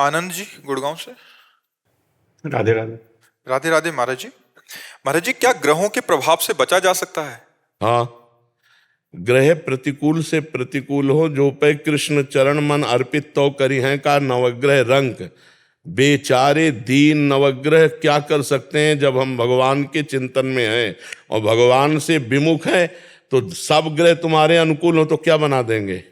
आनंद जी गुड़गांव से। राधे राधे। राधे राधे महाराज जी। महाराज जी, क्या ग्रहों के प्रभाव से बचा जा सकता है? हाँ, ग्रह प्रतिकूल से प्रतिकूल हो, जो पे कृष्ण चरण मन अर्पित तो करी हैं का नवग्रह रंक। बेचारे दीन नवग्रह क्या कर सकते हैं जब हम भगवान के चिंतन में हैं और भगवान से विमुख हैं। तो सब ग्रह तुम्हारे अनुकूल हो तो क्या बना देंगे?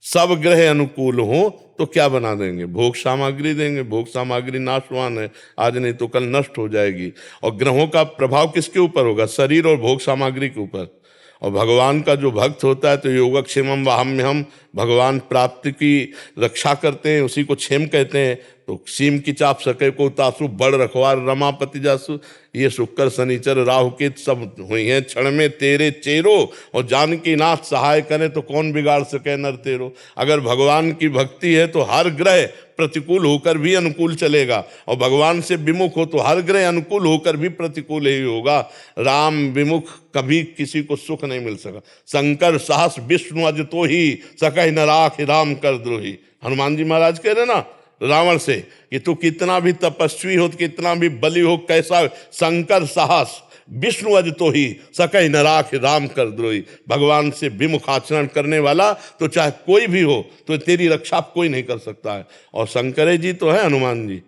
सब ग्रह अनुकूल हो तो क्या बना देंगे? भोग सामग्री देंगे। भोग सामग्री नाशवान है, आज नहीं तो कल नष्ट हो जाएगी। और ग्रहों का प्रभाव किसके ऊपर होगा? शरीर और भोग सामग्री के ऊपर। और भगवान का जो भक्त होता है तो योगक्षेमम वाहम्यहम, भगवान प्राप्ति की रक्षा करते हैं, उसी को क्षेम कहते हैं। तो सीम की चाप सके को तासु, बड़ रखवार रमापति जासु। ये शुक्र शनिचर राहु केतु सब हुई हैं क्षण में तेरे चेरो, और जानकी नाथ सहाय करे तो कौन बिगाड़ सके नर तेरो। अगर भगवान की भक्ति है तो हर ग्रह प्रतिकूल होकर भी अनुकूल चलेगा, और भगवान से विमुख हो तो हर ग्रह अनुकूल होकर भी प्रतिकूल ही होगा। राम विमुख कभी किसी को सुख नहीं मिल सका। शंकर साहस विष्णु अज तो ही सकहि न राख राम कर द्रोही। हनुमान जी महाराज कह रहे ना रावण से कि तू कितना भी तपस्वी हो, कितना भी बलि हो, कैसा शंकर साहस विष्णु अज तो ही सकहि न राख राम कर द्रोही। भगवान से विमुख आचरण करने वाला तो चाहे कोई भी हो तो तेरी रक्षा कोई नहीं कर सकता है। और शंकर जी तो है हनुमान जी,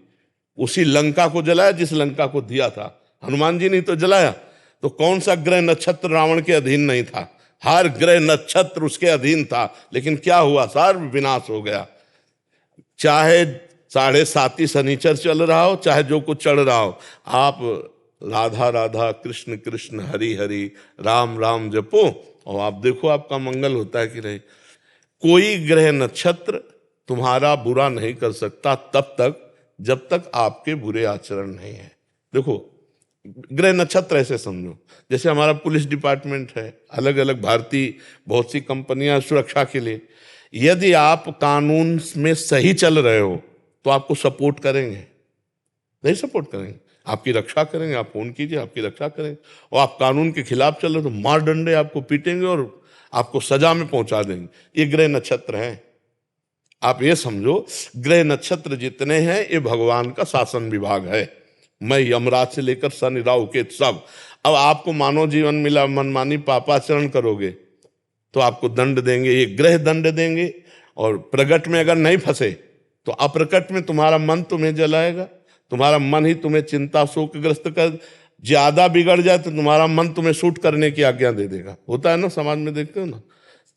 उसी लंका को जलाया जिस लंका को दिया था। हनुमान जी ने तो जलाया। तो कौन सा ग्रह नक्षत्र रावण के अधीन नहीं था? हर ग्रह नक्षत्र उसके अधीन था। लेकिन क्या हुआ? सर्व विनाश हो गया। चाहे 7.5 शनिचर चल रहा हो, चाहे जो कुछ चल रहा हो, आप राधा राधा कृष्ण कृष्ण हरि हरि राम राम जपो और आप देखो आपका मंगल होता है कि नहीं। कोई ग्रह नक्षत्र तुम्हारा बुरा नहीं कर सकता तब तक जब तक आपके बुरे आचरण नहीं है। देखो, ग्रह नक्षत्र ऐसे समझो जैसे हमारा पुलिस डिपार्टमेंट है, अलग अलग भारतीय बहुत सी कंपनियां सुरक्षा के लिए। यदि आप कानून में सही चल रहे हो तो आपको सपोर्ट करेंगे, नहीं सपोर्ट करेंगे, आपकी रक्षा करेंगे। आप फोन कीजिए, आपकी रक्षा करेंगे। और आप कानून के खिलाफ चल रहे हो तो मार डंडे आपको पीटेंगे और आपको सजा में पहुंचा देंगे। ये ग्रह नक्षत्र हैं। आप ये समझो, ग्रह नक्षत्र जितने हैं ये भगवान का शासन विभाग है। मैं यमराज से लेकर शनि राहु केतु सब। अब आपको मानव जीवन मिला, मनमानी पापाचरण करोगे तो आपको दंड देंगे, ये ग्रह दंड देंगे। और प्रगट में अगर नहीं फंसे तो अप्रकट में तुम्हारा मन तुम्हें जलाएगा। तुम्हारा मन ही तुम्हें चिंता शोकग्रस्त कर, ज्यादा बिगड़ जाए तो तुम्हारा मन तुम्हें शूट करने की आज्ञा दे देगा। होता है ना, समाज में देखते हो ना।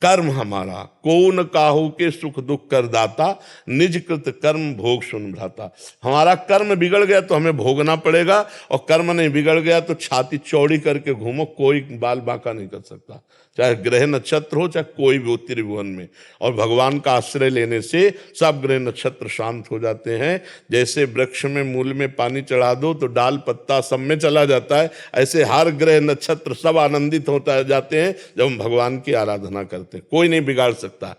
कर्म हमारा कौन काहू के सुख दुख कर दाता, निज कृत कर्म भोग सुन भ्राता। हमारा कर्म बिगड़ गया तो हमें भोगना पड़ेगा, और कर्म नहीं बिगड़ गया तो छाती चौड़ी करके घूमो, कोई बाल बांका नहीं कर सकता। चाहे ग्रह नक्षत्र हो, चाहे कोई भी हो त्रिभुवन में। और भगवान का आश्रय लेने से सब ग्रह नक्षत्र शांत हो जाते हैं। जैसे वृक्ष में मूल में पानी चढ़ा दो तो डाल पत्ता सब में चला जाता है, ऐसे हर ग्रह नक्षत्र सब आनंदित होता जाते हैं जब हम भगवान की आराधना करते हैं। कोई नहीं बिगाड़ सकता।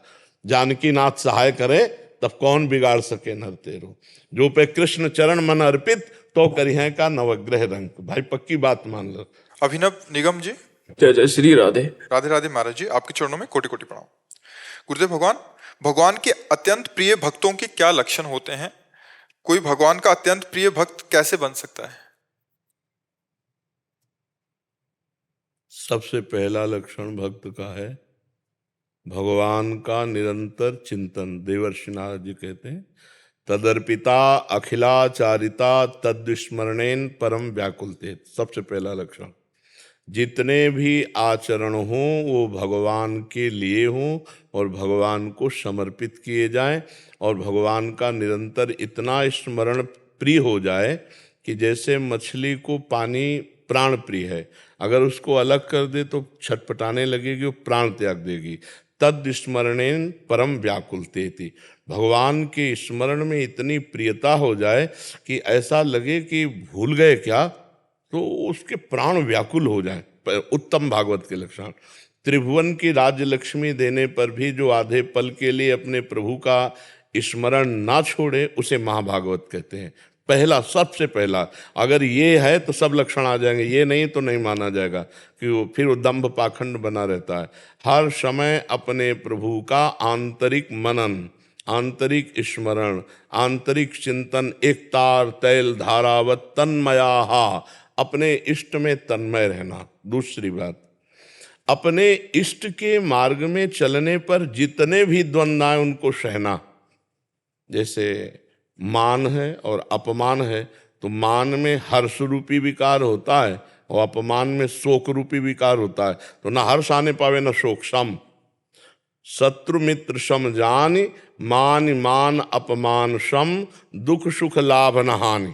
जानकी नाथ सहाय करे तब कौन बिगाड़ सके नर तेरो। जो पे कृष्ण चरण मन अर्पित तो करिहे का नवग्रह रंग। भाई पक्की बात मान लो। अभिनव निगम जी। जय जय श्री राधे। राधे राधे महाराज जी, आपके चरणों में कोटि कोटि प्रणाम। गुरुदेव भगवान, भगवान के अत्यंत प्रिय भक्तों के क्या लक्षण होते हैं? कोई भगवान का अत्यंत प्रिय भक्त कैसे बन सकता है? सबसे पहला लक्षण भक्त का है भगवान का निरंतर चिंतन। देवर्षि नारद जी कहते हैं, तदर्पिता अखिलाचारिता तद्विस्मरणेन परम व्याकुलते। सबसे पहला लक्षण, जितने भी आचरण हों वो भगवान के लिए हों और भगवान को समर्पित किए जाएं, और भगवान का निरंतर इतना स्मरण प्रिय हो जाए कि जैसे मछली को पानी प्राण प्रिय है, अगर उसको अलग कर दे तो छटपटाने लगेगी, वो प्राण त्याग देगी। तद स्मरणेन परम व्याकुलतेति, भगवान के स्मरण में इतनी प्रियता हो जाए कि ऐसा लगे कि भूल गए क्या, तो उसके प्राण व्याकुल हो जाए। उत्तम भागवत के लक्षण। त्रिभुवन की राज्य लक्ष्मी देने पर भी जो आधे पल के लिए अपने प्रभु का स्मरण ना छोड़े उसे महाभागवत कहते हैं। पहला, सबसे पहला अगर ये है तो सब लक्षण आ जाएंगे, ये नहीं तो नहीं माना जाएगा कि वो फिर वो दंभ पाखंड बना रहता है। हर समय अपने प्रभु का आंतरिक मनन, आंतरिक स्मरण, आंतरिक चिंतन, एक तार तैल धारावत तन्मयाहा, अपने इष्ट में तन्मय रहना। दूसरी बात, अपने इष्ट के मार्ग में चलने पर जितने भी द्वंद्व आए उनको सहना। जैसे मान है और अपमान है, तो मान में हर्ष रूपी विकार होता है और अपमान में शोक रूपी विकार होता है। तो ना हर्ष आने पावे ना शोक। सम शत्रु मित्र सम जानि, मान मान अपमान सम, दुख सुख लाभ न हानि।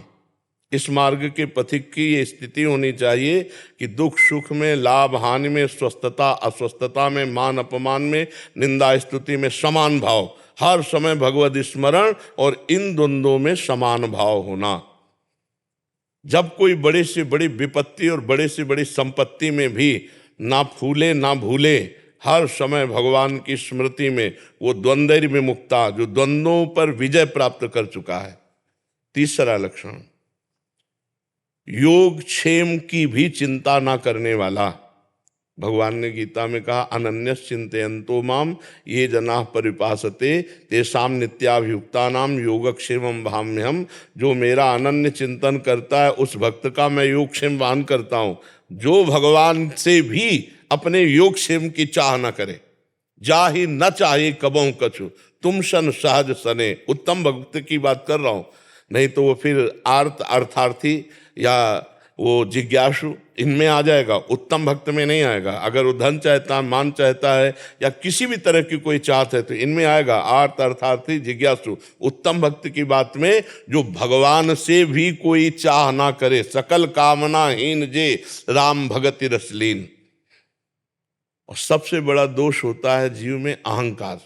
इस मार्ग के पथिक की ये स्थिति होनी चाहिए कि दुख सुख में, लाभ हानि में, स्वस्थता अस्वस्थता में, मान अपमान में, निंदा स्तुति में समान भाव, हर समय भगवद स्मरण और इन द्वंद्वों में समान भाव होना। जब कोई बड़े से बड़ी विपत्ति और बड़े से बड़ी संपत्ति में भी ना फूले ना भूले, हर समय भगवान की स्मृति में वो द्वंद्व विमुक्ता, जो द्वंद्वों पर विजय प्राप्त कर चुका है। तीसरा लक्षण, योग क्षेम की भी चिंता ना करने वाला। भगवान ने गीता में कहा, अनन्यस चिंतयन्तो माम ये जना परिपासते तेषाम नित्याभियुक्तानाम योगक्षेमम भाम्यहम। जो मेरा अनन्य चिंतन करता है उस भक्त का मैं योगक्षेम वाहन करता हूँ। जो भगवान से भी अपने योगक्षेम की चाह न करे, जाहि न चाहे कबहु कछु, तुम सन सहज सने। उत्तम भक्त की बात कर रहा हूँ, नहीं तो वो फिर अर्थार्थी या वो जिज्ञासु इनमें आ जाएगा, उत्तम भक्त में नहीं आएगा। अगर वो धन चाहता है, मान चाहता है या किसी भी तरह की कोई चाहत है तो इनमें आएगा, अर्थार्थी जिज्ञासु। उत्तम भक्त की बात में जो भगवान से भी कोई चाह ना करे, सकल कामनाहीन जे राम भगति रसलीन। और सबसे बड़ा दोष होता है जीव में अहंकार,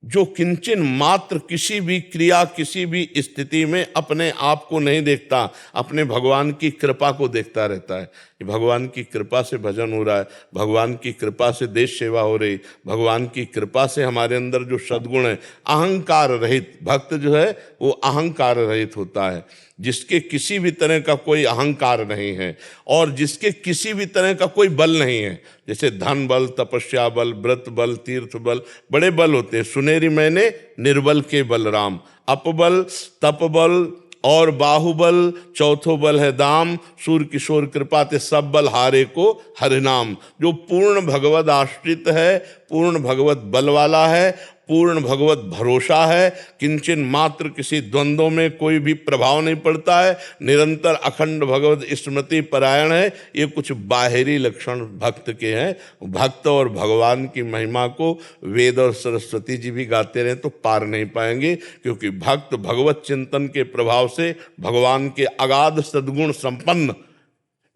जो किंचन मात्र किसी भी क्रिया, किसी भी स्थिति में अपने आप को नहीं देखता, अपने भगवान की कृपा को देखता रहता है कि भगवान की कृपा से भजन हो रहा है, भगवान की कृपा से देश सेवा हो रही, भगवान की कृपा से हमारे अंदर जो सद्गुण है। अहंकार रहित भक्त जो है वो अहंकार रहित होता है, जिसके किसी भी तरह का कोई अहंकार नहीं है और जिसके किसी भी तरह का कोई बल नहीं है। जैसे धन बल, तपस्या बल, व्रत बल, तीर्थ बल, बड़े बल होते हैं। सुनेरी मैंने निर्बल के बलराम, अपबल, तपबल और बाहुबल, चौथो बल है दाम, सूर किशोर कृपा ते सब बल हारे को हरिनाम। जो पूर्ण भगवत आश्रित है, पूर्ण भगवत बल वाला है, पूर्ण भगवत भरोसा है, किंचन मात्र किसी द्वंद्वों में कोई भी प्रभाव नहीं पड़ता है, निरंतर अखंड भगवत स्मृति परायण है। ये कुछ बाहरी लक्षण भक्त के हैं। भक्त और भगवान की महिमा को वेद और सरस्वती जी भी गाते रहे तो पार नहीं पाएंगे, क्योंकि भक्त भगवत चिंतन के प्रभाव से भगवान के अगाध सद्गुण संपन्न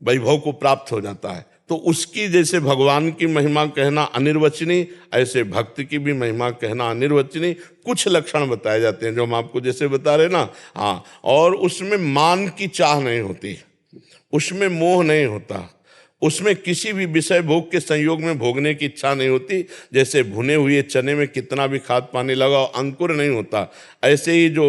वैभव को प्राप्त हो जाता है। तो उसकी जैसे भगवान की महिमा कहना अनिर्वचनीय, ऐसे भक्त की भी महिमा कहना अनिर्वचनीय। कुछ लक्षण बताए जाते हैं जो हम आपको जैसे बता रहे ना। हाँ, और उसमें मान की चाह नहीं होती, उसमें मोह नहीं होता, उसमें किसी भी विषय भोग के संयोग में भोगने की इच्छा नहीं होती। जैसे भुने हुए चने में कितना भी खाद पानी लगाओ अंकुर नहीं होता, ऐसे ही जो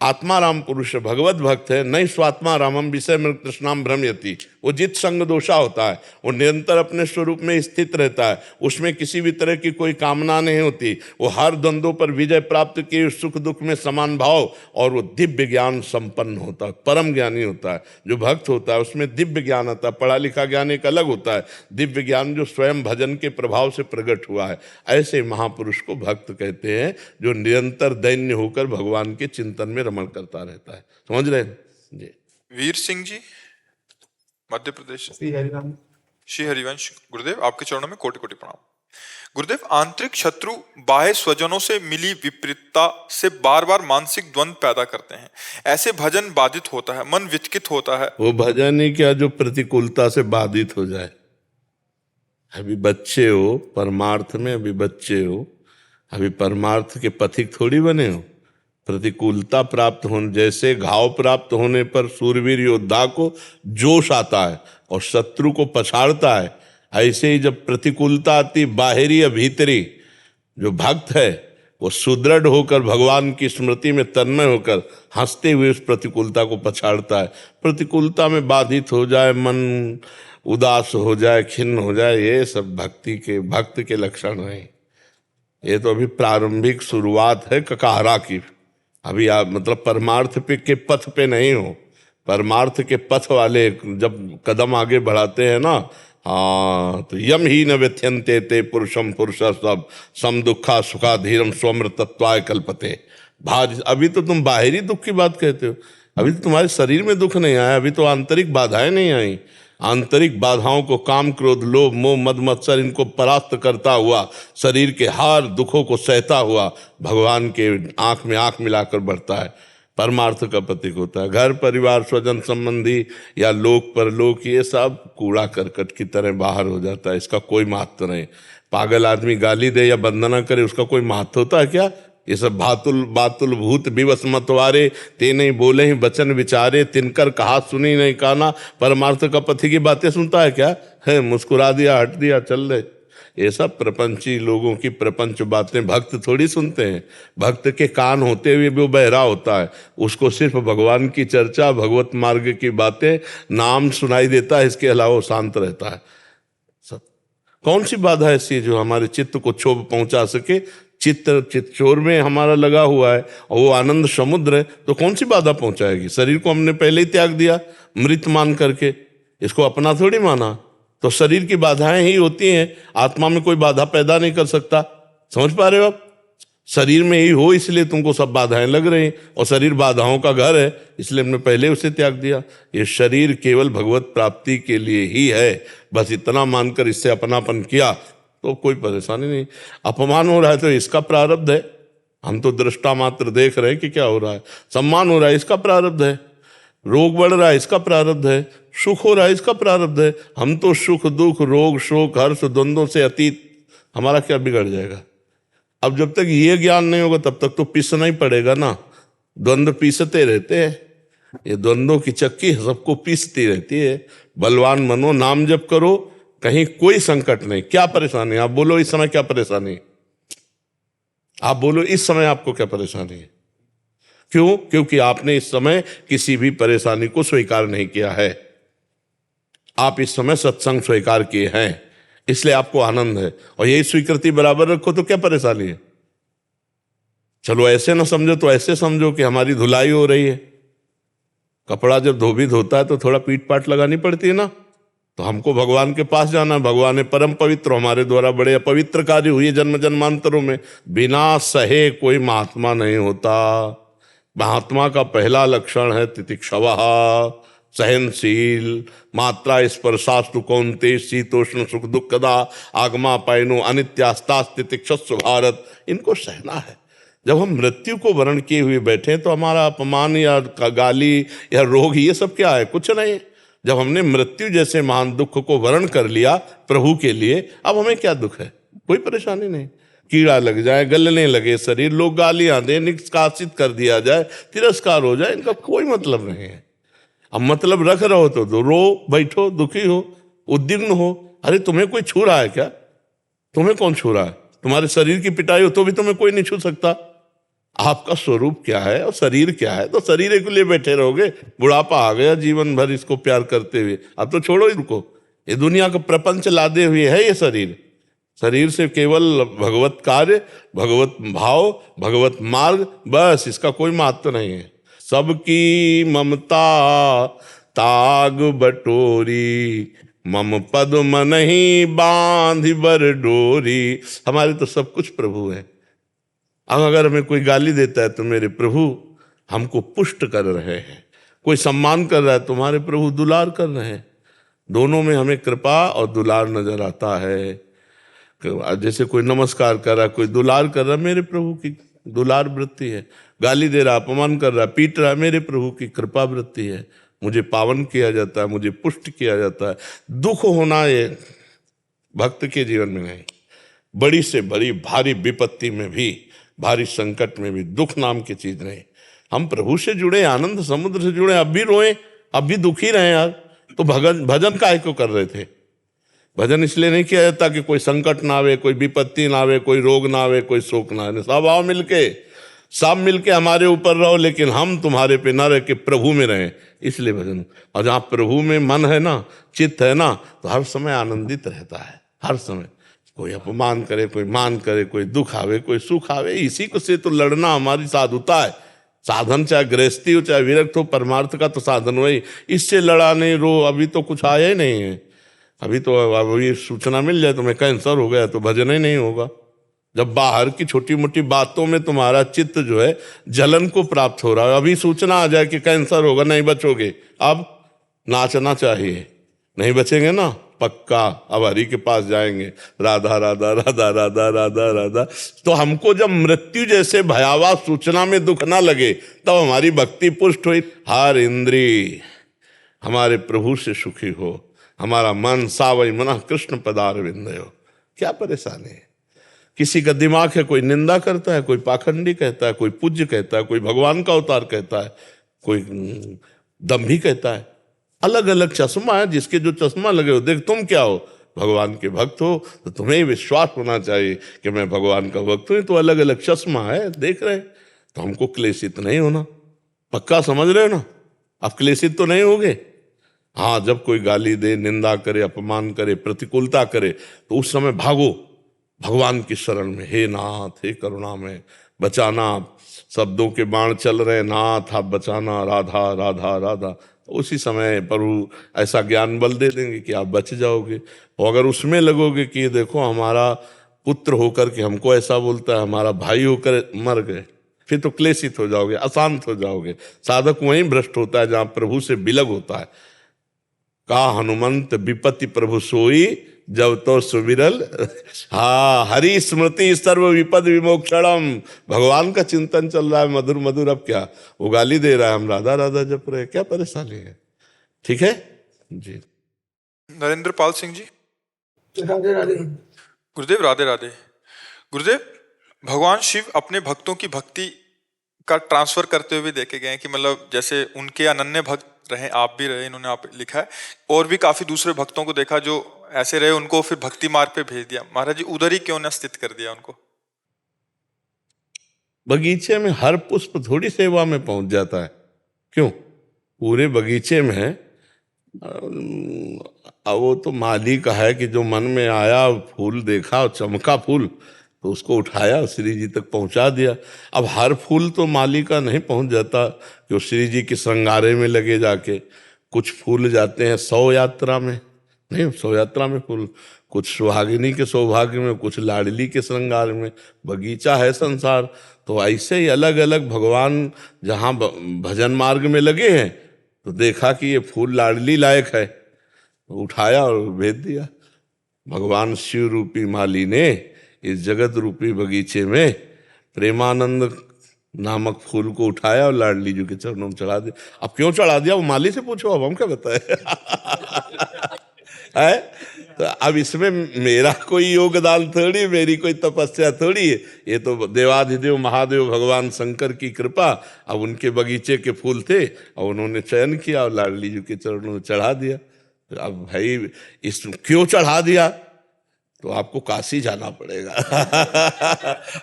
आत्माराम पुरुष भगवत भक्त है, नहीं स्वात्मा रामम विषय में कृष्णाम भ्रमयति, वो जित संग दोषा होता है, वो निरंतर अपने स्वरूप में स्थित रहता है, उसमें किसी भी तरह की कोई कामना नहीं होती, वो हर द्वंद्वों पर विजय प्राप्त किए सुख दुख में समान भाव, और वो दिव्य ज्ञान संपन्न होता है, परम ज्ञानी होता है। जो भक्त होता है उसमें दिव्य ज्ञान आता है, पढ़ा लिखा ज्ञान एक अलग होता है, दिव्य ज्ञान जो स्वयं भजन के प्रभाव से प्रकट हुआ है। ऐसे महापुरुष को भक्त कहते हैं, जो निरंतर दैन्य होकर भगवान के चिंतन में रमण करता रहता है। समझ रहे हैं जी। वीर सिंह जी, मध्य प्रदेश से। हरिराम। श्री हरिवंश गुरुदेव, आपके चरणों में कोटि कोटि प्रणाम। गुरुदेव, आंतरिक शत्रु बाह्य स्वजनों से मिली विपरीतता से बार बार मानसिक द्वंद्व पैदा करते हैं, ऐसे भजन बाधित होता है, मन विचकित होता है। वो भजन ही क्या जो प्रतिकूलता से बाधित हो जाए। अभी बच्चे हो परमार्थ में, अभी बच्चे हो, अभी परमार्थ के पथिक थोड़ी बने हो। प्रतिकूलता प्राप्त होने, जैसे घाव प्राप्त होने पर सूरवीर योद्धा को जोश आता है और शत्रु को पछाड़ता है, ऐसे ही जब प्रतिकूलता आती बाहरी या भीतरी, जो भक्त है वो सुदृढ़ होकर भगवान की स्मृति में तन्मय होकर हंसते हुए उस प्रतिकूलता को पछाड़ता है। प्रतिकूलता में बाधित हो जाए, मन उदास हो जाए, खिन्न हो जाए, ये सब भक्त के लक्षण हैं। ये तो अभी प्रारंभिक शुरुआत है ककाहरा की। अभी आप मतलब परमार्थ पे के पथ पे नहीं हो। परमार्थ के पथ वाले जब कदम आगे बढ़ाते हैं ना, हाँ, तो यम ही न व्यथ्यन्ते ते पुरुषम पुरुष सब सम दुखा सुखा धीरम स्वमृतत्वाय कल्पते। अभी तो तुम बाहरी दुख की बात कहते हो, अभी तो तुम्हारे शरीर में दुख नहीं आया, अभी तो आंतरिक बाधाएं नहीं आई। आंतरिक बाधाओं को काम क्रोध लोभ मोह मद मत्सर इनको परास्त करता हुआ, शरीर के हर दुखों को सहता हुआ भगवान के आंख में आंख मिलाकर बढ़ता है, परमार्थ का प्रतीक होता है। घर परिवार स्वजन संबंधी या लोक परलोक ये सब कूड़ा करकट की तरह बाहर हो जाता है, इसका कोई महत्व नहीं। पागल आदमी गाली दे या वंदना करे उसका कोई महत्व होता है क्या? ये सब भातुल बातुल भूत विवश मतवारे, ते नहीं बोले ही वचन विचारे, तिनकर कहा सुनी नहीं काना, परमार्थ का पथी की बातें सुनता है क्या? है मुस्कुरा दिया हट दिया चल रहे। ये सब प्रपंची लोगों की प्रपंच बातें भक्त थोड़ी सुनते हैं। भक्त के कान होते हुए भी वो बहरा होता है, उसको सिर्फ भगवान की चर्चा भगवत मार्ग की बातें नाम सुनाई देता है, इसके अलावा वो शांत रहता है। सब कौन सी बाधा ऐसी है जो हमारे चित्त को क्षोभ पहुंचा सके? चित्तचोर में हमारा लगा हुआ है और वो आनंद समुद्र है, तो कौन सी बाधा पहुंचाएगी? शरीर को हमने पहले ही त्याग दिया मृत मान करके, इसको अपना थोड़ी माना। तो शरीर की बाधाएं ही होती हैं, आत्मा में कोई बाधा पैदा नहीं कर सकता। समझ पा रहे हो आप? शरीर में ही हो इसलिए तुमको सब बाधाएं लग रही हैं, और शरीर बाधाओं का घर है इसलिए हमने पहले उसे त्याग दिया। ये शरीर केवल भगवत प्राप्ति के लिए ही है, बस इतना मानकर इससे अपनापन किया तो कोई परेशानी नहीं। अपमान हो रहा है तो इसका प्रारब्ध है, हम तो दृष्टा मात्र देख रहे हैं कि क्या हो रहा है। सम्मान हो रहा है इसका प्रारब्ध है, रोग बढ़ रहा है इसका प्रारब्ध है, सुख हो रहा है इसका प्रारब्ध है। हम तो सुख दुख रोग शोक हर्ष द्वंद्वों से अतीत, हमारा क्या बिगड़ जाएगा? अब जब तक ये ज्ञान नहीं होगा तब तक तो पीसना ही पड़ेगा ना। द्वंद्व पीसते रहते हैं, ये द्वंद्वों की चक्की सबको पीसती रहती है। बलवान मनो नाम जप करो, कहीं कोई संकट नहीं। क्या परेशानी? आप बोलो इस समय क्या परेशानी? आप बोलो इस समय आपको क्या परेशानी है? क्यों? क्योंकि आपने इस समय किसी भी परेशानी को स्वीकार नहीं किया है। आप इस समय सत्संग स्वीकार किए हैं, इसलिए आपको आनंद है, और यही स्वीकृति बराबर रखो तो क्या परेशानी है? चलो ऐसे ना समझो तो ऐसे समझो कि हमारी धुलाई हो रही है। कपड़ा जब धोबी धोता है तो थोड़ा पीट पाट लगानी पड़ती है ना। तो हमको भगवान के पास जाना है, भगवान है परम पवित्र, हमारे द्वारा बड़े अपवित्र कार्य हुए जन्म जन्मांतरों में। बिना सहे कोई महात्मा नहीं होता। महात्मा का पहला लक्षण है तितिक्षवः, सहनशील, मात्रा स्पर्शास्तु कौन्ते शीतोष्ण सुख दुखदा आगमा पायनो अनित्यास्तास्तितिक्षस्व भारत। इनको सहना है। जब हम मृत्यु को वर्ण किए हुए बैठे तो हमारा अपमान या गाली या रोग ये सब क्या है? कुछ नहीं। जब हमने मृत्यु जैसे महान दुख को वर्ण कर लिया प्रभु के लिए, अब हमें क्या दुख है? कोई परेशानी नहीं। कीड़ा लग जाए, गलने लगे शरीर, लोग गालियां दें, निष्कासित कर दिया जाए, तिरस्कार हो जाए, इनका कोई मतलब नहीं है। अब मतलब रख रहो तो रो बैठो, दुखी हो, उद्विग्न हो। अरे तुम्हें कोई छू रहा है क्या? तुम्हें कौन छू रहा है? तुम्हारे शरीर की पिटाई हो तो भी तुम्हें कोई नहीं छू सकता। आपका स्वरूप क्या है और शरीर क्या है? तो शरीर के लिए बैठे रहोगे। बुढ़ापा आ गया, जीवन भर इसको प्यार करते हुए, अब तो छोड़ो इनको। ये दुनिया का प्रपंच लादे हुए है ये शरीर। शरीर से केवल भगवत कार्य, भगवत भाव, भगवत मार्ग, बस इसका कोई महत्व नहीं है। सबकी ममता ताग बटोरी, मम पद मनहि बांधि बर डोरी। हमारे तो सब कुछ प्रभु है। अब अगर हमें कोई गाली देता है तो मेरे प्रभु हमको पुष्ट कर रहे हैं, कोई सम्मान कर रहा है तो हमारे प्रभु दुलार कर रहे हैं। दोनों में हमें कृपा और दुलार नजर आता है। जैसे कोई नमस्कार कर रहा है, कोई दुलार कर रहा है, मेरे प्रभु की दुलार वृत्ति है। गाली दे रहा, अपमान कर रहा, पीट रहा है, मेरे प्रभु की कृपा वृत्ति है। मुझे पावन किया जाता है, मुझे पुष्ट किया जाता है। दुख होना ये भक्त के जीवन में नहीं। बड़ी से बड़ी भारी विपत्ति में भी, भारी संकट में भी दुख नाम की चीज नहीं। हम प्रभु से जुड़े, आनंद समुद्र से जुड़े, अब भी रोए, अब भी दुखी रहे यार। तो भजन काहे को कर रहे थे? भजन इसलिए नहीं किया जाता कि कोई संकट ना आवे, कोई विपत्ति ना आवे, कोई रोग ना आवे, कोई शोक ना आवे। सब आओ मिलके, सब मिलके हमारे ऊपर रहो, लेकिन हम तुम्हारे पे ना रह के प्रभु में रहें, इसलिए भजन। और जहाँ प्रभु में मन है ना, चित्त है ना, तो हर समय आनंदित रहता है, हर समय। कोई अपमान करे, कोई मान करे, कोई दुख आवे, कोई सुख आवे, इसी को से तो लड़ना हमारी साधुता है। साधन चाहे गृहस्थी हो चाहे विरक्त हो, परमार्थ का तो साधन वही। इससे लड़ा नहीं रो, अभी तो कुछ आया ही नहीं है। अभी तो अभी सूचना मिल जाए तुम्हें कैंसर हो गया तो भजन ही नहीं होगा। जब बाहर की छोटी मोटी बातों में तुम्हारा चित्त जो है जलन को प्राप्त हो रहा है, अभी सूचना आ जाए कि कैंसर होगा, नहीं बचोगे, अब नाचना चाहिए, नहीं बचेंगे ना पक्का, अब हरि के पास जाएंगे, राधा राधा राधा राधा राधा राधा। तो हमको जब मृत्यु जैसे भयावह सूचना में दुख ना लगे तब हमारी भक्ति पुष्ट हुई। हर इंद्री हमारे प्रभु से सुखी हो, हमारा मन सावई मना कृष्ण पदार विंदयो। क्या परेशानी है? किसी का दिमाग है, कोई निंदा करता है, कोई पाखंडी कहता है, कोई पूज्य कहता है, कोई भगवान का अवतार कहता है, कोई दम्भी कहता है। अलग अलग चश्मा है, जिसके जो चश्मा लगे हो, देख तुम क्या हो, भगवान के भक्त हो, तो तुम्हें विश्वास होना चाहिए कि मैं भगवान का भक्त हूं। तो अलग अलग चश्मा है, देख रहे, तो हमको क्लेशित नहीं होना। पक्का समझ रहे हो ना? आप क्लेशित तो नहीं होगे। हाँ, जब कोई गाली दे, निंदा करे, अपमान करे, प्रतिकूलता करे, तो उस समय भागो भगवान की शरण में। हे नाथ, हे करुणा में बचाना, शब्दों के बाण चल रहे, नाथ आप बचाना, राधा राधा राधा। उसी समय प्रभु ऐसा ज्ञान बल दे देंगे कि आप बच जाओगे। और अगर उसमें लगोगे कि देखो हमारा पुत्र होकर के हमको ऐसा बोलता है, हमारा भाई होकर मर गए, फिर तो क्लेशित हो जाओगे, अशांत हो जाओगे। साधक वहीं भ्रष्ट होता है जहां प्रभु से विलग होता है। का हनुमंत विपत्ति प्रभु सोई, जब तो सुविरल। हाँ, हरि स्मृति सर्व विपद विमोक्षणम। भगवान का चिंतन चल रहा है मधुर मधुर। अब क्या वो गाली दे रहा है, हम राधा राधा जप रहे, क्या परेशानी है? ठीक है जी। नरेंद्र पाल सिंह जी। राधे राधे। गुरुदेव राधे राधे। गुरुदेव, भगवान शिव अपने भक्तों की भक्ति का ट्रांसफर करते हुए देखे गए हैं कि मतलब जैसे उनके अनन्य भक्त रहे, आप भी रहे, इन्होंने आप लिखा है, और भी काफी दूसरे भक्तों को देखा जो ऐसे रहे, उनको फिर भक्ति मार्ग पे भेज दिया। महाराज जी, उधर ही क्यों न स्थित कर दिया उनको? बगीचे में हर पुष्प थोड़ी सेवा में पहुंच जाता है। क्यों? पूरे बगीचे में अब वो तो माली का है कि जो मन में आया, फूल देखा और चमका फूल, तो उसको उठाया, श्री जी तक पहुंचा दिया। अब हर फूल तो माली का नहीं पहुंच जाता कि वो श्री जी के श्रृंगारे में लगे जाके। कुछ फूल जाते हैं 100 यात्रा में, नहीं 100 यात्रा में फूल, कुछ सुहागिनी के सौभाग्य में, कुछ लाडली के श्रृंगार में। बगीचा है संसार। तो ऐसे ही अलग अलग भगवान जहाँ भजन मार्ग में लगे हैं, तो देखा कि ये फूल लाडली लायक है, तो उठाया और भेज दिया। भगवान शिव रूपी माली ने इस जगत रूपी बगीचे में प्रेमानंद नामक फूल को उठाया और लाडली जी के चरणों में चढ़ा दिया। अब क्यों चढ़ा दिया वो माली से पूछो, अब हम क्या बताए। है तो अब इसमें मेरा कोई योगदान थोड़ी, मेरी कोई तपस्या थोड़ी है। ये तो देवाधिदेव महादेव भगवान शंकर की कृपा। अब उनके बगीचे के फूल थे और उन्होंने चयन किया और लाडली जी के चरणों में चढ़ा दिया। अब भाई इस क्यों चढ़ा दिया, तो आपको काशी जाना पड़ेगा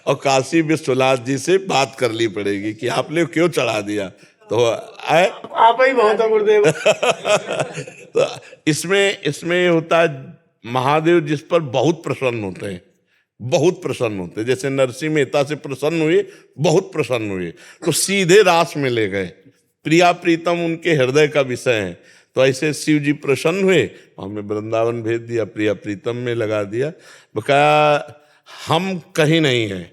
और काशी विश्वनाथ जी से बात करनी पड़ेगी कि आपने क्यों चढ़ा दिया। तो आप ही बहुत है गुरुदेव। तो इसमें होता है, महादेव जिस पर बहुत प्रसन्न होते हैं, बहुत प्रसन्न होते हैं। जैसे नरसिंह मेहता से प्रसन्न हुए, बहुत प्रसन्न हुए, तो सीधे रास में ले गए। प्रिया प्रीतम उनके हृदय का विषय है। तो ऐसे शिव जी प्रसन्न हुए, हमें वृंदावन भेज दिया, प्रिया प्रीतम में लगा दिया। बकाया हम कहीं नहीं हैं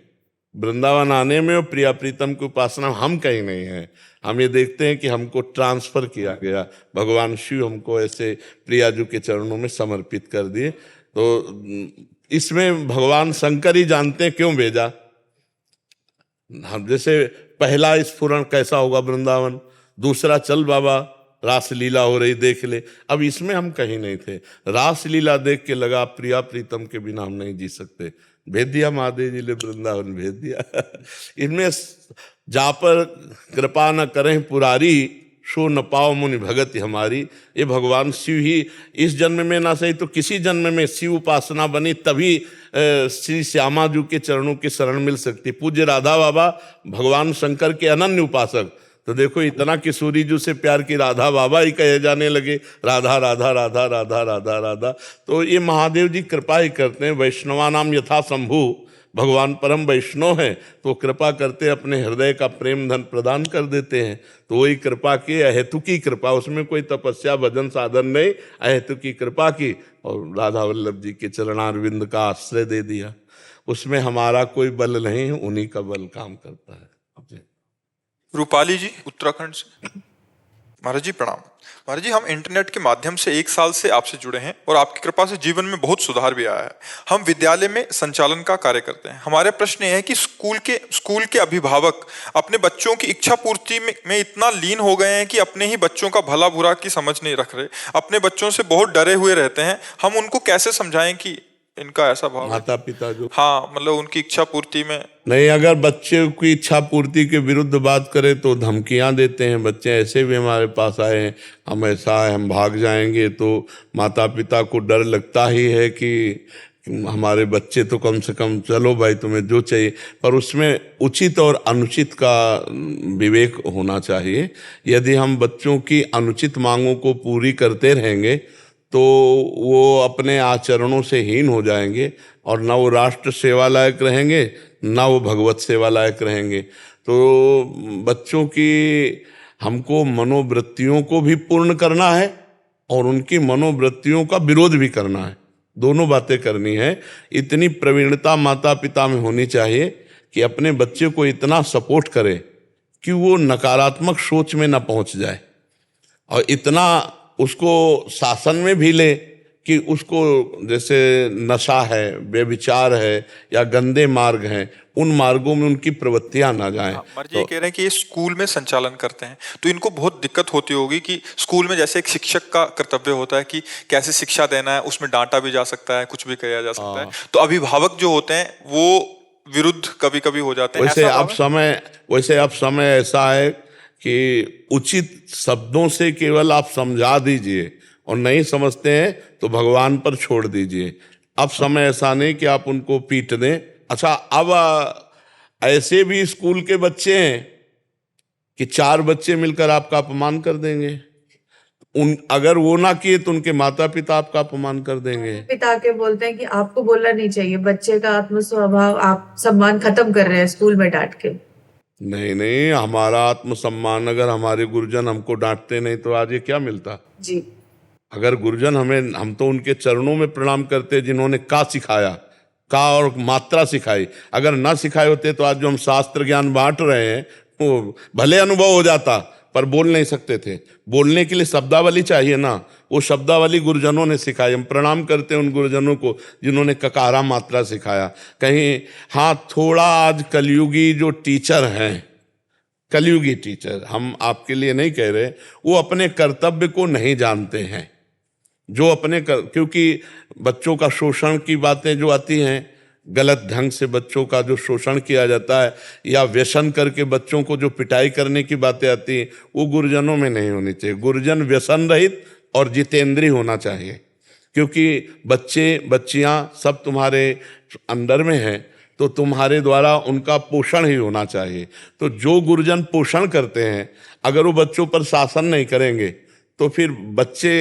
वृंदावन आने में और प्रिया प्रीतम की उपासना, हम कहीं नहीं हैं। हम ये देखते हैं कि हमको ट्रांसफर किया गया, भगवान शिव हमको ऐसे प्रिया जी के चरणों में समर्पित कर दिए। तो इसमें भगवान शंकर ही जानते हैं क्यों भेजा। हम जैसे पहला स्फुरण कैसा होगा वृंदावन, दूसरा चल बाबा रासलीला हो रही देख ले। अब इसमें हम कहीं नहीं थे, रासलीला देख के लगा प्रिया प्रीतम के बिना हम नहीं जी सकते, भेज दिया महादेव जी ने वृंदावन भेज दिया। इनमें जा पर कृपा न करें पुरारी, शो न पाओ मुनि भगति हमारी। ये भगवान शिव ही इस जन्म में ना सही तो किसी जन्म में शिव उपासना बनी, तभी श्री श्यामा जी के चरणों की शरण मिल सकती। पूज्य राधा बाबा भगवान शंकर के अनन्य उपासक, तो देखो इतना किशोरी जी से प्यार की राधा बाबा ही कहे जाने लगे, राधा राधा राधा राधा राधा राधा। तो ये महादेव जी कृपा ही करते हैं, वैष्णवा नाम यथा शंभु, भगवान परम वैष्णव है तो कृपा करते अपने हृदय का प्रेम धन प्रदान कर देते हैं। तो वही कृपा की, अहेतु की कृपा, उसमें कोई तपस्या भजन साधन नहीं, अहेतु की कृपा की और राधा वल्लभ जी के चरणारविंद का आश्रय दे दिया। उसमें हमारा कोई बल नहीं, उन्हीं का बल काम करता है। रूपाली जी उत्तराखंड से। महाराज जी प्रणाम। महाराज जी, हम इंटरनेट के माध्यम से 1 साल से आपसे जुड़े हैं और आपकी कृपा से जीवन में बहुत सुधार भी आया है। हम विद्यालय में संचालन का कार्य करते हैं। हमारे प्रश्न ये है कि स्कूल के अभिभावक अपने बच्चों की इच्छा पूर्ति में इतना लीन हो गए हैं कि अपने ही बच्चों का भला बुरा की समझ नहीं रख रहे, अपने बच्चों से बहुत डरे हुए रहते हैं। हम उनको कैसे समझाएं कि इनका ऐसा भाव है? माता पिता जो, हाँ, मतलब उनकी इच्छा पूर्ति में नहीं, अगर बच्चे की इच्छा पूर्ति के विरुद्ध बात करें तो धमकियां देते हैं। बच्चे ऐसे भी हमारे पास आए हैं, हम ऐसा है, हम भाग जाएंगे। तो माता पिता को डर लगता ही है कि हमारे बच्चे तो कम से कम चलो भाई तुम्हें जो चाहिए, पर उसमें उचित और अनुचित का विवेक होना चाहिए। यदि हम बच्चों की अनुचित मांगों को पूरी करते रहेंगे तो वो अपने आचरणों से हीन हो जाएंगे और ना वो राष्ट्र सेवा लायक रहेंगे, ना वो भगवत सेवा लायक रहेंगे। तो बच्चों की हमको मनोवृत्तियों को भी पूर्ण करना है और उनकी मनोवृत्तियों का विरोध भी करना है, दोनों बातें करनी है। इतनी प्रवीणता माता पिता में होनी चाहिए कि अपने बच्चे को इतना सपोर्ट करे कि वो नकारात्मक सोच में ना पहुंच जाए, और इतना उसको शासन में भी ले कि उसको जैसे नशा है, व्यभिचार है या गंदे मार्ग हैं, उन मार्गों में उनकी प्रवृत्तियां ना जाएं। मर्जी ये कह रहे हैं कि ये स्कूल में संचालन करते हैं तो इनको बहुत दिक्कत होती होगी कि स्कूल में जैसे एक शिक्षक का कर्तव्य होता है कि कैसे शिक्षा देना है, उसमें डांटा भी जा सकता है, कुछ भी किया जा सकता है, तो अभिभावक जो होते हैं वो विरुद्ध कभी कभी हो जाते हैं। वैसे अब समय ऐसा है कि उचित शब्दों से केवल आप समझा दीजिए और नहीं समझते हैं तो भगवान पर छोड़ दीजिए। अब समय ऐसा नहीं कि आप उनको पीट दें। अच्छा, अब ऐसे भी स्कूल के बच्चे हैं कि 4 बच्चे मिलकर आपका अपमान कर देंगे। अगर वो ना किए तो उनके माता पिता आपका अपमान कर देंगे। पिता के बोलते हैं कि आपको बोलना नहीं चाहिए, बच्चे का आत्म स्वभाव आप सम्मान खत्म कर रहे हैं स्कूल में डांट के। नहीं, हमारा आत्मसम्मान, अगर हमारे गुरुजन हमको डांटते नहीं तो आज ये क्या मिलता जी। अगर गुरुजन हम तो उनके चरणों में प्रणाम करते जिन्होंने का सिखाया, का और मात्रा सिखाई। अगर ना सिखाए होते तो आज जो हम शास्त्र ज्ञान बांट रहे हैं वो भले अनुभव हो जाता पर बोल नहीं सकते थे। बोलने के लिए शब्दावली चाहिए ना, वो शब्दावली गुरुजनों ने सिखाई। हम प्रणाम करते हैं उन गुरुजनों को जिन्होंने ककारा मात्रा सिखाया। कहीं हाँ, थोड़ा आज कलयुगी जो टीचर हैं, कलयुगी टीचर, हम आपके लिए नहीं कह रहे, वो अपने कर्तव्य को नहीं जानते हैं। जो क्योंकि बच्चों का शोषण की बातें जो आती हैं, गलत ढंग से बच्चों का जो शोषण किया जाता है या व्यसन करके बच्चों को जो पिटाई करने की बातें आती हैं, वो गुरुजनों में नहीं होनी चाहिए। गुरुजन व्यसन रहित और जितेंद्रीय होना चाहिए, क्योंकि बच्चे बच्चियां सब तुम्हारे अंदर में हैं, तो तुम्हारे द्वारा उनका पोषण ही होना चाहिए। तो जो गुरुजन पोषण करते हैं, अगर वो बच्चों पर शासन नहीं करेंगे तो फिर बच्चे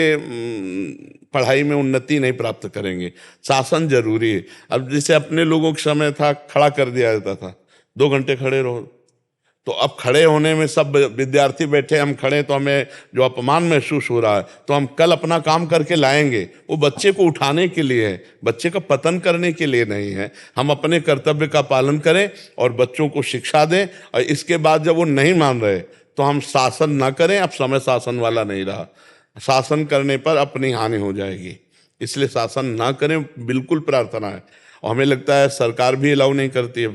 पढ़ाई में उन्नति नहीं प्राप्त करेंगे। शासन जरूरी है। अब जैसे अपने लोगों के समय था, खड़ा कर दिया जाता था, 2 घंटे खड़े रहो, तो अब खड़े होने में सब विद्यार्थी बैठे, हम खड़े तो हमें जो अपमान महसूस हो रहा है, तो हम कल अपना काम करके लाएंगे। वो बच्चे को उठाने के लिए है, बच्चे का पतन करने के लिए नहीं है। हम अपने कर्तव्य का पालन करें और बच्चों को शिक्षा दें, और इसके बाद जब वो नहीं मान रहे तो हम शासन ना करें। अब समय शासन वाला नहीं रहा, शासन करने पर अपनी हानि हो जाएगी, इसलिए शासन ना करें, बिल्कुल प्रार्थना है। और हमें लगता है सरकार भी अलाउ नहीं करती है,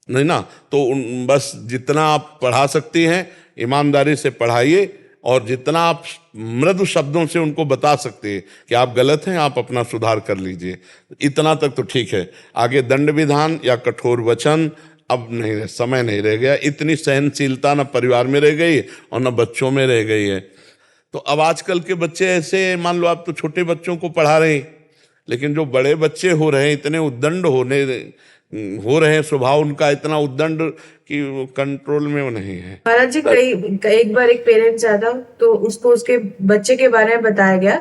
नहीं ना, तो बस जितना आप पढ़ा सकती हैं ईमानदारी से पढ़ाइए, और जितना आप मृदु शब्दों से उनको बता सकते हैं कि आप गलत हैं, आप अपना सुधार कर लीजिए, इतना तक तो ठीक है। आगे दंड विधान या कठोर वचन अब नहीं, समय नहीं रह गया। इतनी सहनशीलता न परिवार में रह गई और न बच्चों में रह गई है। तो अब आजकल के बच्चे ऐसे, मान लो आप तो छोटे बच्चों को पढ़ा रहे हैं, लेकिन जो बड़े बच्चे हो रहे हैं इतने उद्दंड होने हो रहे हैं, स्वभाव उनका इतना उद्दंड कि वो कंट्रोल में वो नहीं है। महाराज जी, एक बार एक पेरेंट्स आया था, तो उसको उसके बच्चे के बारे में बताया गया।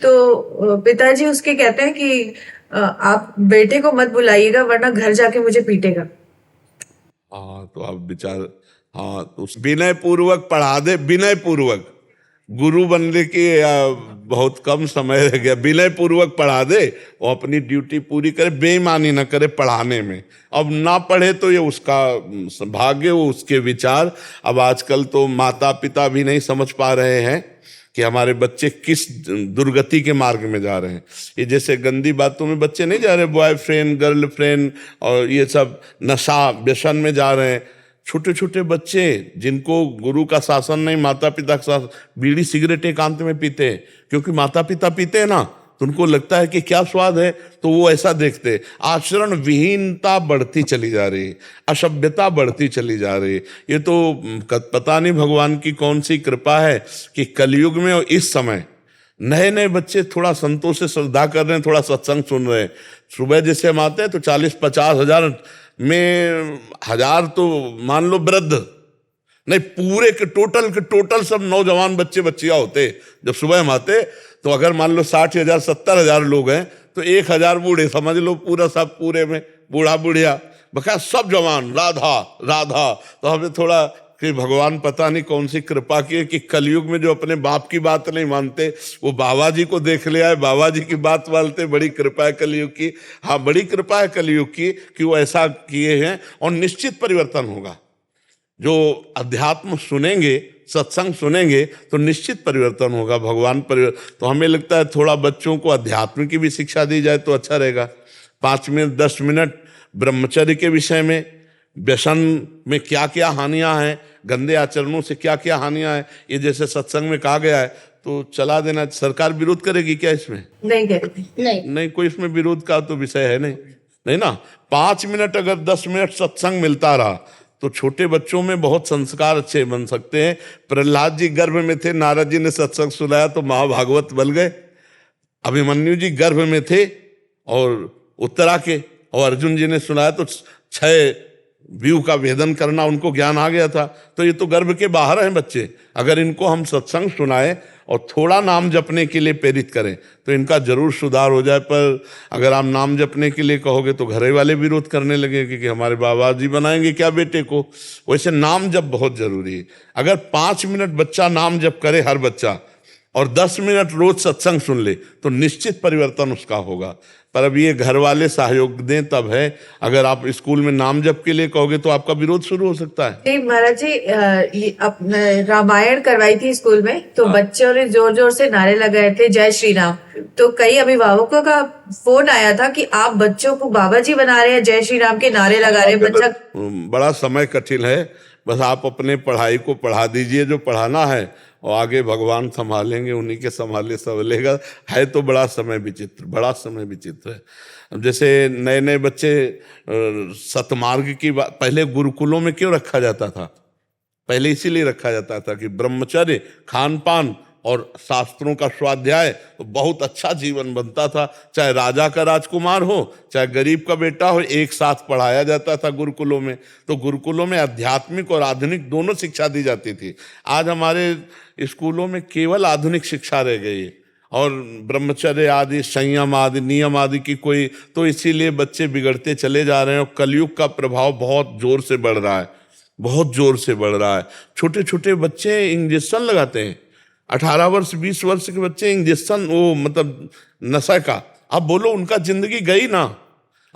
तो पिताजी उसके कहते हैं कि आप बेटे को मत बुलाइएगा वरना घर जाके मुझे पीटेगा। हाँ, तो आप विचार, हाँ, तो उस विनय पूर्वक पढ़ा दे, विनय पूर्वक। गुरु बनने की बहुत कम समय रह गया, विनय पूर्वक पढ़ा दे, वो अपनी ड्यूटी पूरी करे, बेईमानी न करे पढ़ाने में। अब ना पढ़े तो ये उसका भाग्य, वो उसके विचार। अब आजकल तो माता पिता भी नहीं समझ पा रहे हैं कि हमारे बच्चे किस दुर्गति के मार्ग में जा रहे हैं। ये जैसे गंदी बातों में बच्चे नहीं जा रहे, बॉयफ्रेंड गर्लफ्रेंड और ये सब नशा व्यसन में जा रहे हैं। छोटे छोटे बच्चे जिनको गुरु का शासन नहीं, माता पिता का शासन, बीड़ी सिगरेट एकांत में पीते हैं, क्योंकि माता पिता पीते हैं ना, तो उनको लगता है कि क्या स्वाद है, तो वो ऐसा देखते। आचरण विहीनता बढ़ती चली जा रही, असभ्यता बढ़ती चली जा रही। ये तो पता नहीं भगवान की कौन सी कृपा है कि कलयुग में और इस समय नए नए बच्चे थोड़ा संतों से श्रद्धा कर रहे हैं, थोड़ा सत्संग सुन रहे हैं। सुबह जैसे हम आते हैं तो 40-50 हजार में 1000 तो मान लो वृद्ध नहीं, पूरे के टोटल सब नौजवान बच्चे बच्चियां होते। जब सुबह हम आते तो अगर मान लो 60,000 70,000 लोग हैं तो 1000 बूढ़े समझ लो, पूरा सब पूरे में बूढ़ा बुढ़िया बका सब जवान, राधा राधा। तो हमें थोड़ा कि भगवान पता नहीं कौन सी कृपा की है कि कलयुग में जो अपने बाप की बात नहीं मानते वो बाबा जी को देख ले आए, बाबा जी की बात मानते। बड़ी कृपा है कलयुग की। हाँ, बड़ी कृपा है कलयुग की कि वो ऐसा किए हैं, और निश्चित परिवर्तन होगा। जो अध्यात्म सुनेंगे, सत्संग सुनेंगे तो निश्चित परिवर्तन होगा, भगवान परिवर्तन। तो हमें लगता है थोड़ा बच्चों को अध्यात्म की भी शिक्षा दी जाए तो अच्छा रहेगा। 5 मिनट 10 मिनट ब्रह्मचर्य के विषय में, व्यसन में क्या क्या हानियां हैं, गंदे आचरणों से क्या क्या हानियां हैं, ये जैसे सत्संग में कहा गया है तो चला देना। सरकार विरोध करेगी क्या इसमें? नहीं करेगी। नहीं, कोई इसमें विरोध का तो विषय है नहीं ना। 5 मिनट अगर 10 मिनट सत्संग मिलता रहा तो छोटे बच्चों में बहुत संस्कार अच्छे बन सकते हैं। प्रहलाद जी गर्भ में थे, नारद जी ने सत्संग सुनाया तो महाभागवत बन गए। अभिमन्यु जी गर्भ में थे और उत्तरा के, और अर्जुन जी ने सुनाया तो 6 व्यू का भेदन करना उनको ज्ञान आ गया था। तो ये तो गर्भ के बाहर हैं बच्चे। अगर इनको हम सत्संग सुनाएं और थोड़ा नाम जपने के लिए प्रेरित करें तो इनका जरूर सुधार हो जाए। पर अगर आप नाम जपने के लिए कहोगे तो घरे वाले विरोध करने लगे कि हमारे बाबा जी बनाएंगे क्या बेटे को। वैसे नाम जप बहुत जरूरी है। अगर 5 मिनट बच्चा नाम जप करे, हर बच्चा, और 10 मिनट रोज सत्संग सुन ले तो निश्चित परिवर्तन उसका होगा। पर अब ये घर वाले सहयोग दें तब है। अगर आप स्कूल में नाम जप के लिए कहोगे तो आपका विरोध शुरू हो सकता है। नहीं महाराज जी, रामायण करवाई थी स्कूल में, तो बच्चों ने जोर जोर से नारे लगाए थे जय श्री राम। तो कई अभिभावकों का फोन आया था कि आप बच्चों को बाबा जी बना रहे हैं, जय श्री राम के नारे लगा रहे हैं। बच्चा बड़ा समय कठिन है, बस आप अपने पढ़ाई को पढ़ा दीजिए जो पढ़ाना है, और आगे भगवान संभालेंगे, उन्हीं के संभाले संभलेगा। है तो बड़ा समय विचित्र है। अब जैसे नए नए बच्चे सतमार्ग की बात, पहले गुरुकुलों में क्यों रखा जाता था? पहले इसीलिए रखा जाता था कि ब्रह्मचर्य, खान पान और शास्त्रों का स्वाध्याय तो बहुत अच्छा जीवन बनता था। चाहे राजा का राजकुमार हो, चाहे गरीब का बेटा हो, एक साथ पढ़ाया जाता था गुरुकुलों में। तो गुरुकुलों में आध्यात्मिक और आधुनिक दोनों शिक्षा दी जाती थी। आज हमारे स्कूलों में केवल आधुनिक शिक्षा रह गई है, और ब्रह्मचर्य आदि, संयम आदि, नियम आदि की कोई, तो इसीलिए बच्चे बिगड़ते चले जा रहे हैं। और कलयुग का प्रभाव बहुत जोर से बढ़ रहा है, छोटे छोटे बच्चे इंजेक्शन लगाते हैं। 18 वर्ष 20 वर्ष के बच्चे इंजेक्शन, वो मतलब नशा का। अब बोलो उनका जिंदगी गई ना,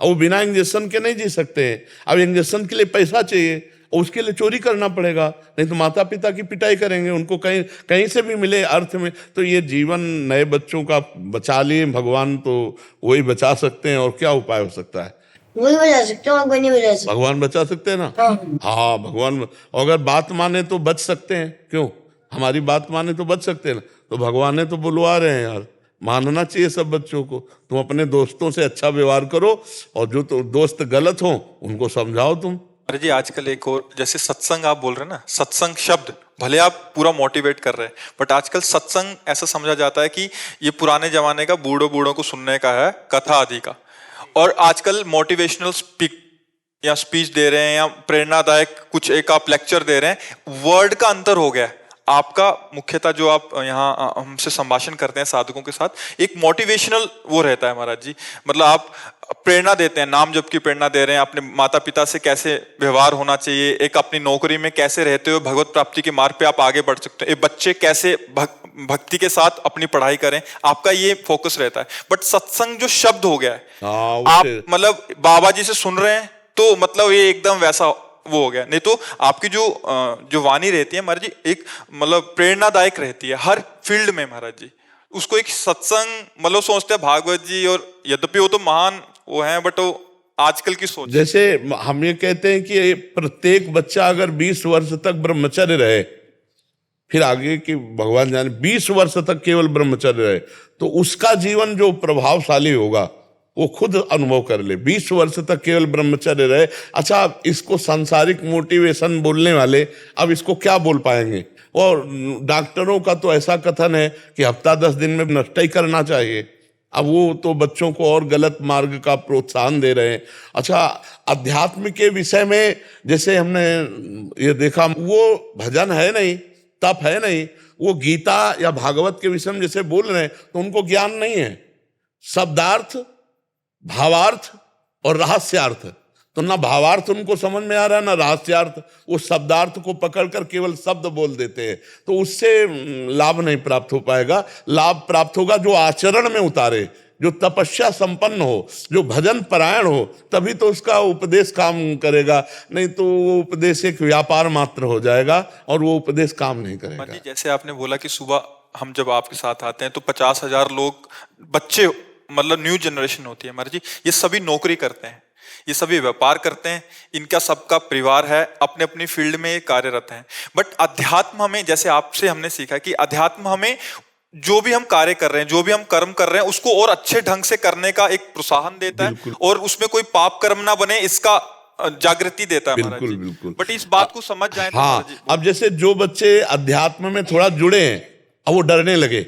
अब वो बिना इंजेक्शन के नहीं जी सकते हैं। अब इंजेक्शन के लिए पैसा चाहिए, और उसके लिए चोरी करना पड़ेगा, नहीं तो माता पिता की पिटाई करेंगे। उनको कहीं से भी मिले अर्थ में। तो ये जीवन नए बच्चों का बचा लिए भगवान, तो वही बचा सकते हैं। और क्या उपाय हो सकता है? वही बजा सकते हो, कोई नहीं बजा सकते। भगवान बचा सकते हैं ना। हाँ, भगवान अगर बात माने तो बच सकते हैं। क्यों? हमारी बात माने तो बच सकते हैं ना। तो भगवान ने तो बुलवा रहे हैं यार, मानना चाहिए सब बच्चों को। तुम अपने दोस्तों से अच्छा व्यवहार करो, और जो तो दोस्त गलत हो उनको समझाओ तुम। अरे जी, आजकल एक और, जैसे सत्संग आप बोल रहे हैं ना, सत्संग शब्द भले आप पूरा मोटिवेट कर रहे हैं, बट आजकल सत्संग ऐसा समझा जाता है कि ये पुराने जमाने का बूढ़ों को सुनने का है, कथा आदि का। और आजकल मोटिवेशनल या स्पीच दे रहे हैं या प्रेरणादायक कुछ एक आप लेक्चर दे रहे हैं, वर्ड का अंतर हो गया है। आपका मुख्यतः जो आप यहाँ हमसे संभाषण करते हैं साधकों के साथ, एक मोटिवेशनल वो रहता है महाराज जी, मतलब आप प्रेरणा देते हैं, नाम जप की प्रेरणा दे रहे हैं, अपने माता पिता से कैसे व्यवहार होना चाहिए, एक अपनी नौकरी में कैसे रहते हुए भगवत प्राप्ति के मार्ग पे आप आगे बढ़ सकते हैं, एक बच्चे कैसे भक्ति के साथ अपनी पढ़ाई करें, आपका ये फोकस रहता है। बट सत्संग जो शब्द हो गया है, आप मतलब बाबा जी से सुन रहे हैं तो मतलब ये एकदम वैसा वो हो गया। नहीं तो आपकी जो वाणी रहती है महाराज जी, एक मतलब प्रेरणादायक रहती है हर फील्ड में महाराज जी। उसको एक सत्संग मतलब सोचते हैं भागवत जी, और यद्यपि वो तो महान वो है, बट वो आजकल की सोच। जैसे हम ये कहते हैं कि प्रत्येक बच्चा अगर 20 वर्ष तक ब्रह्मचर्य रहे, फिर आगे की भगवान जाने, 20 वर्ष तक केवल ब्रह्मचर्य रहे, तो उसका जीवन जो प्रभावशाली होगा वो खुद अनुभव कर ले। 20 वर्ष तक केवल ब्रह्मचर्य रहे। अच्छा, इसको सांसारिक मोटिवेशन बोलने वाले अब इसको क्या बोल पाएंगे? और डॉक्टरों का तो ऐसा कथन है कि हफ्ता 10 दिन में नष्ट ही करना चाहिए। अब वो तो बच्चों को और गलत मार्ग का प्रोत्साहन दे रहे हैं। अच्छा, अध्यात्म के विषय में जैसे हमने ये देखा, वो भजन है नहीं, तप है नहीं, वो गीता या भागवत के विषय में जैसे बोल रहे हैं, तो उनको ज्ञान नहीं है। शब्दार्थ, भावार्थ और रहस्यार्थ, तो ना भावार्थ उनको समझ में आ रहा है ना रहस्यार्थ। वो शब्दार्थ को पकड़कर केवल शब्द बोल देते हैं, तो उससे लाभ नहीं प्राप्त हो पाएगा। लाभ प्राप्त होगा जो आचरण में उतारे, जो तपस्या संपन्न हो, जो भजन परायण हो, तभी तो उसका उपदेश काम करेगा। नहीं तो वो उपदेश एक व्यापार मात्र हो जाएगा और वो उपदेश काम नहीं करेगा। जैसे आपने बोला कि सुबह हम जब आपके साथ आते हैं तो 50,000 लोग, बच्चे, मतलब न्यू जनरेशन होती है हमारी जी, ये सभी नौकरी करते हैं, ये सभी व्यापार करते हैं, इनका सबका परिवार है, अपने अपनी फील्ड में कार्यरत हैं। बट अध्यात्म हमें, जैसे आपसे हमने सीखा कि अध्यात्म हमें जो भी हम कार्य कर रहे हैं, जो भी हम कर्म कर रहे हैं, उसको और अच्छे ढंग से करने का एक प्रोत्साहन देता है, और उसमें कोई पाप कर्म ना बने इसका जागृति देता है। बिल्कुल बिल्कुल। बट इस बात को समझ जाए तो हाँ, अब जैसे जो बच्चे अध्यात्म में थोड़ा जुड़े हैं, अब वो डरने लगे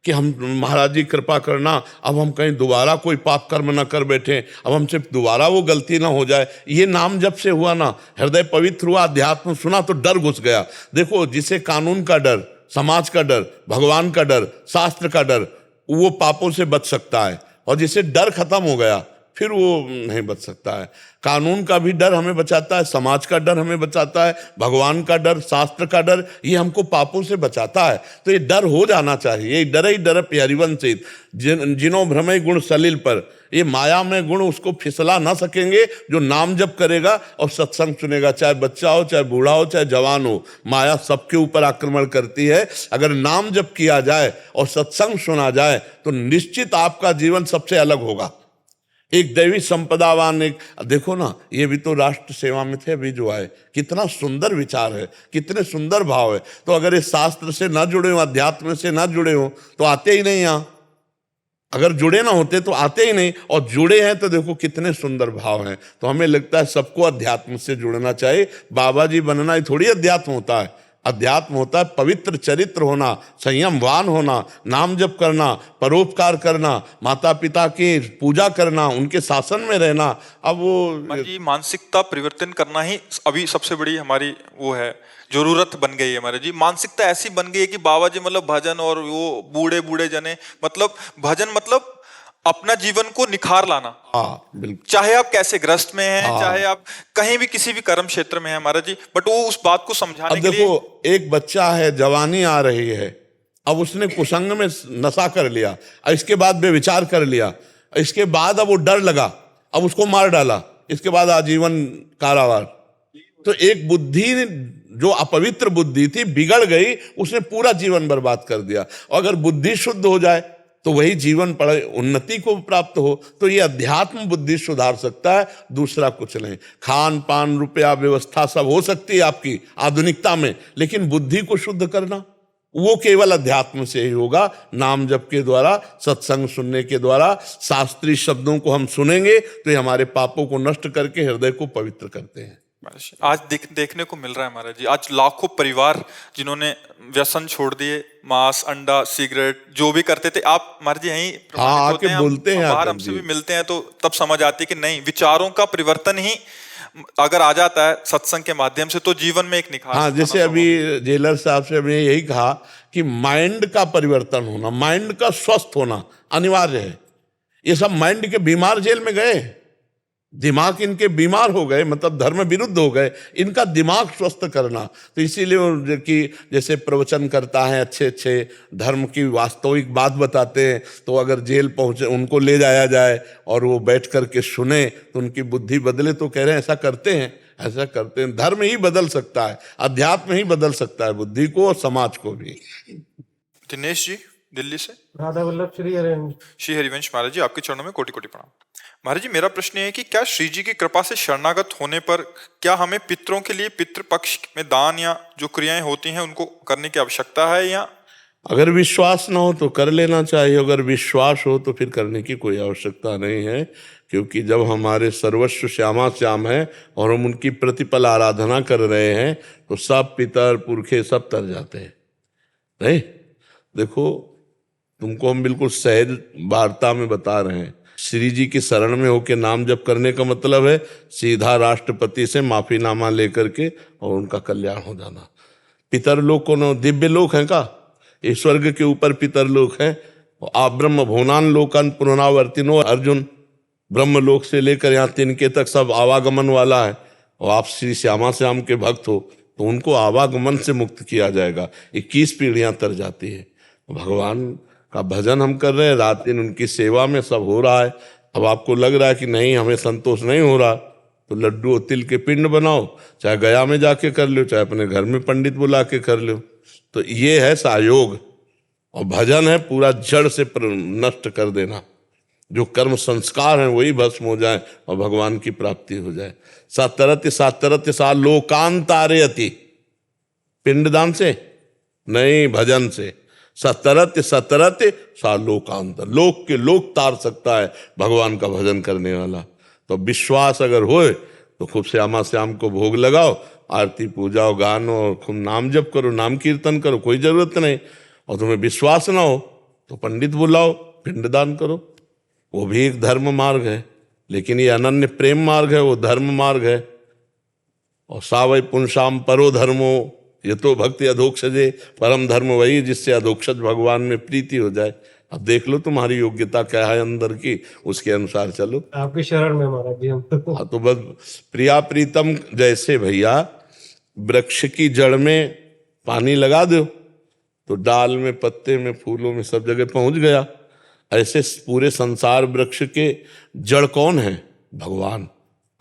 कि हम महाराज जी कृपा करना, अब हम कहीं दोबारा कोई पाप कर्म ना कर बैठे, अब हमसे दोबारा वो गलती ना हो जाए। ये नाम जब से हुआ ना, हृदय पवित्र हुआ, अध्यात्म सुना तो डर घुस गया। देखो, जिसे कानून का डर, समाज का डर, भगवान का डर, शास्त्र का डर, वो पापों से बच सकता है, और जिसे डर खत्म हो गया फिर वो नहीं बच सकता है। कानून का भी डर हमें बचाता है, समाज का डर हमें बचाता है, भगवान का डर, शास्त्र का डर, ये हमको पापों से बचाता है। तो ये डर हो जाना चाहिए। ये डर ही डर प्यारीवंशित जिनो भ्रमय गुण सलिल पर, ये माया में गुण उसको फिसला ना सकेंगे जो नाम जप करेगा और सत्संग सुनेगा। चाहे बच्चा हो, चाहे बूढ़ा हो, चाहे जवान हो, माया सबके ऊपर आक्रमण करती है। अगर नाम जप किया जाए और सत्संग सुना जाए तो निश्चित आपका जीवन सबसे अलग होगा। एक दैवी संपदावान, एक देखो ना, ये भी तो राष्ट्र सेवा में थे, अभी जो आए, कितना सुंदर विचार है, कितने सुंदर भाव है। तो अगर ये शास्त्र से ना जुड़े हो, अध्यात्म से ना जुड़े हो, तो आते ही नहीं यहाँ। अगर जुड़े ना होते तो आते ही नहीं, और जुड़े हैं तो देखो कितने सुंदर भाव हैं। तो हमें लगता है सबको अध्यात्म से जुड़ना चाहिए। बाबा जी बनना ही थोड़ी अध्यात्म होता है। अध्यात्म होता है पवित्र चरित्र होना, संयमवान होना, नाम जप करना, परोपकार करना, माता पिता की पूजा करना, उनके शासन में रहना। अब वो जी मानसिकता परिवर्तन करना ही अभी सबसे बड़ी हमारी वो है, जरूरत बन गई है हमारे जी। मानसिकता ऐसी बन गई है कि बाबा जी मतलब भजन, और वो बूढ़े बूढ़े जने, मतलब भजन मतलब अपना जीवन को निखार लाना। हाँ बिल्कुल। चाहे आप कैसे ग्रस्त में हैं, चाहे आप कहीं भी किसी भी कर्म क्षेत्र में हैं महाराज जी, बट वो उस बात को समझाने के लिए। देखो, एक बच्चा है, जवानी आ रही है, अब उसने कुसंग में नशा कर लिया, इसके बाद बेविचार कर लिया, इसके बाद अब वो डर लगा, अब उसको मार डाला, इसके बाद आजीवन कारावास। तो एक बुद्धि जो अपवित्र बुद्धि थी बिगड़ गई, उसने पूरा जीवन बर्बाद कर दिया। और अगर बुद्धि शुद्ध हो जाए तो वही जीवन पढ़े उन्नति को प्राप्त हो। तो ये अध्यात्म बुद्धि सुधार सकता है, दूसरा कुछ नहीं। खान पान, रुपया, व्यवस्था सब हो सकती है आपकी आधुनिकता में, लेकिन बुद्धि को शुद्ध करना वो केवल अध्यात्म से ही होगा। नाम जप के द्वारा, सत्संग सुनने के द्वारा, शास्त्रीय शब्दों को हम सुनेंगे तो ये हमारे पापों को नष्ट करके हृदय को पवित्र करते हैं। आज देखने को मिल रहा है महाराज जी, आज लाखों परिवार जिन्होंने व्यसन छोड़ दिए, मांस, अंडा, सिगरेट जो भी करते थे। आप महाराज जी यहीं आके बोलते हैं, बाहर हमसे भी मिलते हैं तो तब समझ आती है कि नहीं, विचारों का परिवर्तन ही अगर आ जाता है सत्संग के माध्यम से तो जीवन में एक निखार हाँ, आना जैसे अभी जेलर साहब से हमने यही कहा कि माइंड का परिवर्तन होना, माइंड का स्वस्थ होना अनिवार्य है। ये सब माइंड के बीमार जेल में गए, दिमाग इनके बीमार हो गए, मतलब धर्म विरुद्ध हो गए, इनका दिमाग स्वस्थ करना। तो इसीलिए वो कि जैसे प्रवचन करता है, अच्छे अच्छे धर्म की वास्तविक बात बताते हैं, तो अगर जेल पहुंचे उनको ले जाया जाए और वो बैठ करके सुने तो उनकी बुद्धि बदले। तो कह रहे हैं ऐसा करते हैं, ऐसा करते हैं। धर्म ही बदल सकता है, अध्यात्म ही बदल सकता है बुद्धि को और समाज को भी। दिनेश जी दिल्ली से। राधा वल्लभ श्री हरिवंश। श्री हरिवंश महाराज जी, आपके चरणों में कोटि कोटि प्रणाम। महाराज जी, मेरा प्रश्न है कि क्या श्री जी की कृपा से शरणागत होने पर क्या हमें पितरों के लिए पितृपक्ष में दान या जो क्रियाएं होती हैं उनको करने की आवश्यकता है, या अगर विश्वास ना हो तो कर लेना चाहिए, अगर विश्वास हो तो फिर करने की कोई आवश्यकता नहीं है। क्योंकि जब हमारे सर्वस्व श्यामा श्याम है और हम उनकी प्रतिपल आराधना कर रहे हैं तो सब पितर पुरखे सब तर जाते हैं। नहीं, देखो तुमको हम बिल्कुल सहज वार्ता में बता रहे हैं। श्री जी की शरण में होके नाम जप करने का मतलब है सीधा राष्ट्रपति से माफीनामा लेकर के और उनका कल्याण हो जाना। पितर लोक को न दिव्य लोक है का, ये स्वर्ग के ऊपर पितर लोक है। आप ब्रह्म भुवनान लोकन पुनरावर्तिनो अर्जुन, ब्रह्म लोक से लेकर यहाँ तिनके तक सब आवागमन वाला है। और आप श्री श्यामा श्याम के भक्त हो तो उनको आवागमन से मुक्त किया जाएगा। 21 पीढ़ियां तर जाती है। भगवान का भजन हम कर रहे हैं, रात दिन उनकी सेवा में सब हो रहा है। अब आपको लग रहा है कि नहीं हमें संतोष नहीं हो रहा, तो लड्डू और तिल के पिंड बनाओ, चाहे गया में जाके कर लो, चाहे अपने घर में पंडित बुला के कर लो। तो ये है सहयोग। और भजन है पूरा जड़ से नष्ट कर देना, जो कर्म संस्कार हैं वही भस्म हो जाए और भगवान की प्राप्ति हो जाए। सातरत्य सातरत्य सा लोकांतारयति, पिंडदान से नहीं भजन से। सतरत्य सतरत्य सा लोकांतर, लोक के लोक तार सकता है भगवान का भजन करने वाला। तो विश्वास अगर होए तो खूब श्यामा श्याम को भोग लगाओ, आरती पूजाओ, गानो, खूब नाम जप करो, नाम कीर्तन करो, कोई जरूरत नहीं। और तुम्हें विश्वास ना हो तो पंडित बुलाओ, पिंडदान करो, वो भी एक धर्म मार्ग है। लेकिन ये अनन्य प्रेम मार्ग है, वो धर्म मार्ग है। और सावै पुंसाम परो धर्मो, ये तो भक्ति अधोक्षजे, परम धर्म वही जिससे अधोक्षज भगवान में प्रीति हो जाए। अब देख लो तुम्हारी योग्यता क्या है अंदर की, उसके अनुसार चलो। आपकी शरण में महाराज जी हम। हाँ, तो बस प्रिया प्रीतम जैसे भैया वृक्ष की जड़ में पानी लगा दो तो डाल में, पत्ते में, फूलों में सब जगह पहुंच गया। ऐसे पूरे संसार वृक्ष के जड़ कौन है? भगवान।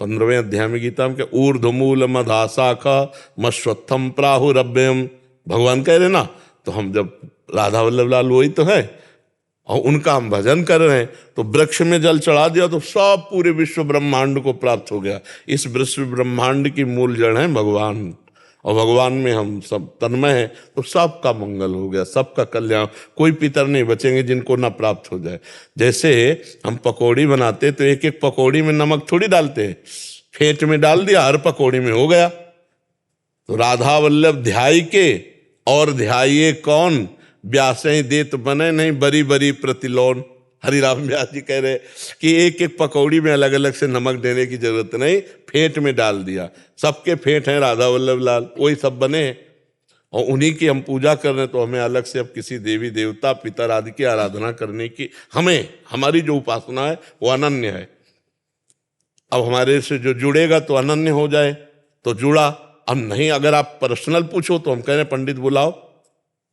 15वें अध्याय में गीता में क्या, ऊर्ध्वमूल मधाशाखा मश्वत्थम प्राहुरभ्यम, भगवान कह रहे ना। तो हम जब राधा वल्लभ लाल वही तो है और उनका हम भजन कर रहे हैं, तो वृक्ष में जल चढ़ा दिया तो सब पूरे विश्व ब्रह्मांड को प्राप्त हो गया। इस विश्व ब्रह्मांड की मूल जड़ है भगवान, और भगवान में हम सब तन्मय हैं, तो सबका मंगल हो गया, सबका कल्याण। कोई पितर नहीं बचेंगे जिनको ना प्राप्त हो जाए। जैसे हम पकौड़ी बनाते तो एक एक पकौड़ी में नमक थोड़ी डालते हैं, फेंट में डाल दिया, हर पकौड़ी में हो गया। तो राधा वल्लभ ध्याई के और ध्याइये कौन, ब्यासें देत बने नहीं बरी बरी प्रतिलोन। हरिराम व्यास जी कह रहे कि एक एक पकौड़ी में अलग अलग से नमक देने की जरूरत नहीं, फेंट में डाल दिया। सबके फेंट हैं राधा वल्लभ लाल, वही सब बने हैं और उन्हीं की हम पूजा कर रहे हैं। तो हमें अलग से अब किसी देवी देवता पितर आदि की आराधना करने की, हमारी जो उपासना है वो अनन्य है। अब हमारे से जो जुड़ेगा तो अनन्य हो जाए तो जुड़ा। अब नहीं, अगर आप पर्सनल पूछो तो हम कह रहे हैं पंडित बुलाओ,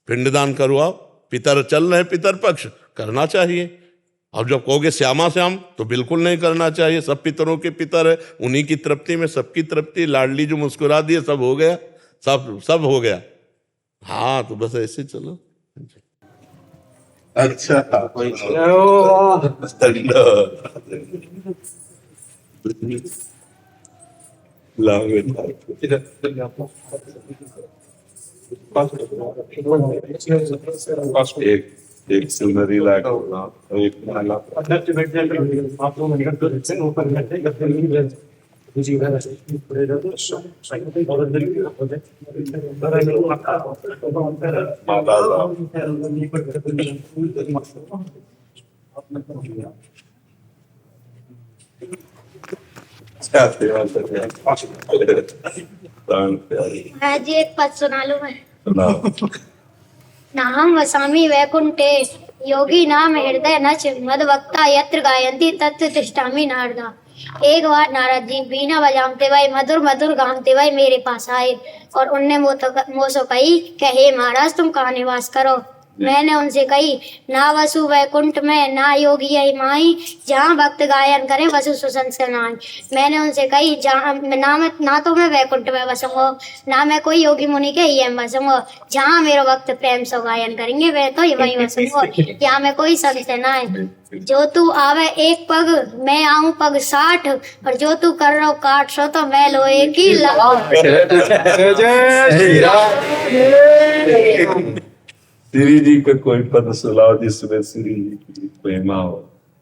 पिंडदान करवाओ, पितर चल रहे, पितर पक्ष करना चाहिए। अब जब कहोगे श्यामा श्याम तो बिल्कुल नहीं करना चाहिए। सब पितरों के पितर है, उन्हीं की तृप्ति में सबकी तृप्ति। लाडली जो मुस्कुरा दिए सब हो गया, सब हो गया। हाँ, तो बस ऐसे चलो। अच्छा, एक सिलनरी लाख एक माला। आप लोग मेडिकल से ऊपर बैठे करते हैं जी इधर मैं जी एक पद सुना लूं मैं। नाहं वसामि वैकुंठे योगी नाम हृदय नच मदभक्ता यत्र गायन्ति तत्र तिष्ठामि नारदा। एक बार नारद जी बीना बजाते हुए मधुर मधुर गाते हुए मेरे पास आए और उनने मुझसे कही कि हे महाराज तुम कहाँ निवास करो। मैंने उनसे कही ना वसु वैकुंठ में ना योगी है माई जहाँ भक्त गायन करें वसु सुसन से नाई। मैंने उनसे कही जहाँ ना तो मैं वैकुंठ में बसूंगा ना मैं कोई योगी मुनि के ही में बसूंगा। जहाँ मेरे भक्त प्रेम से गायन करेंगे वे तो वहीं बसूंगा। यहाँ में कोई संत से ना है। जो तू आवे एक पग मैं आऊं पग 60 और जो तू कर रहा काट सो तो मैं लोहे की लगा। श्री जी का कोई पद सुनाओ जिसमें श्री जी की महिमा हो।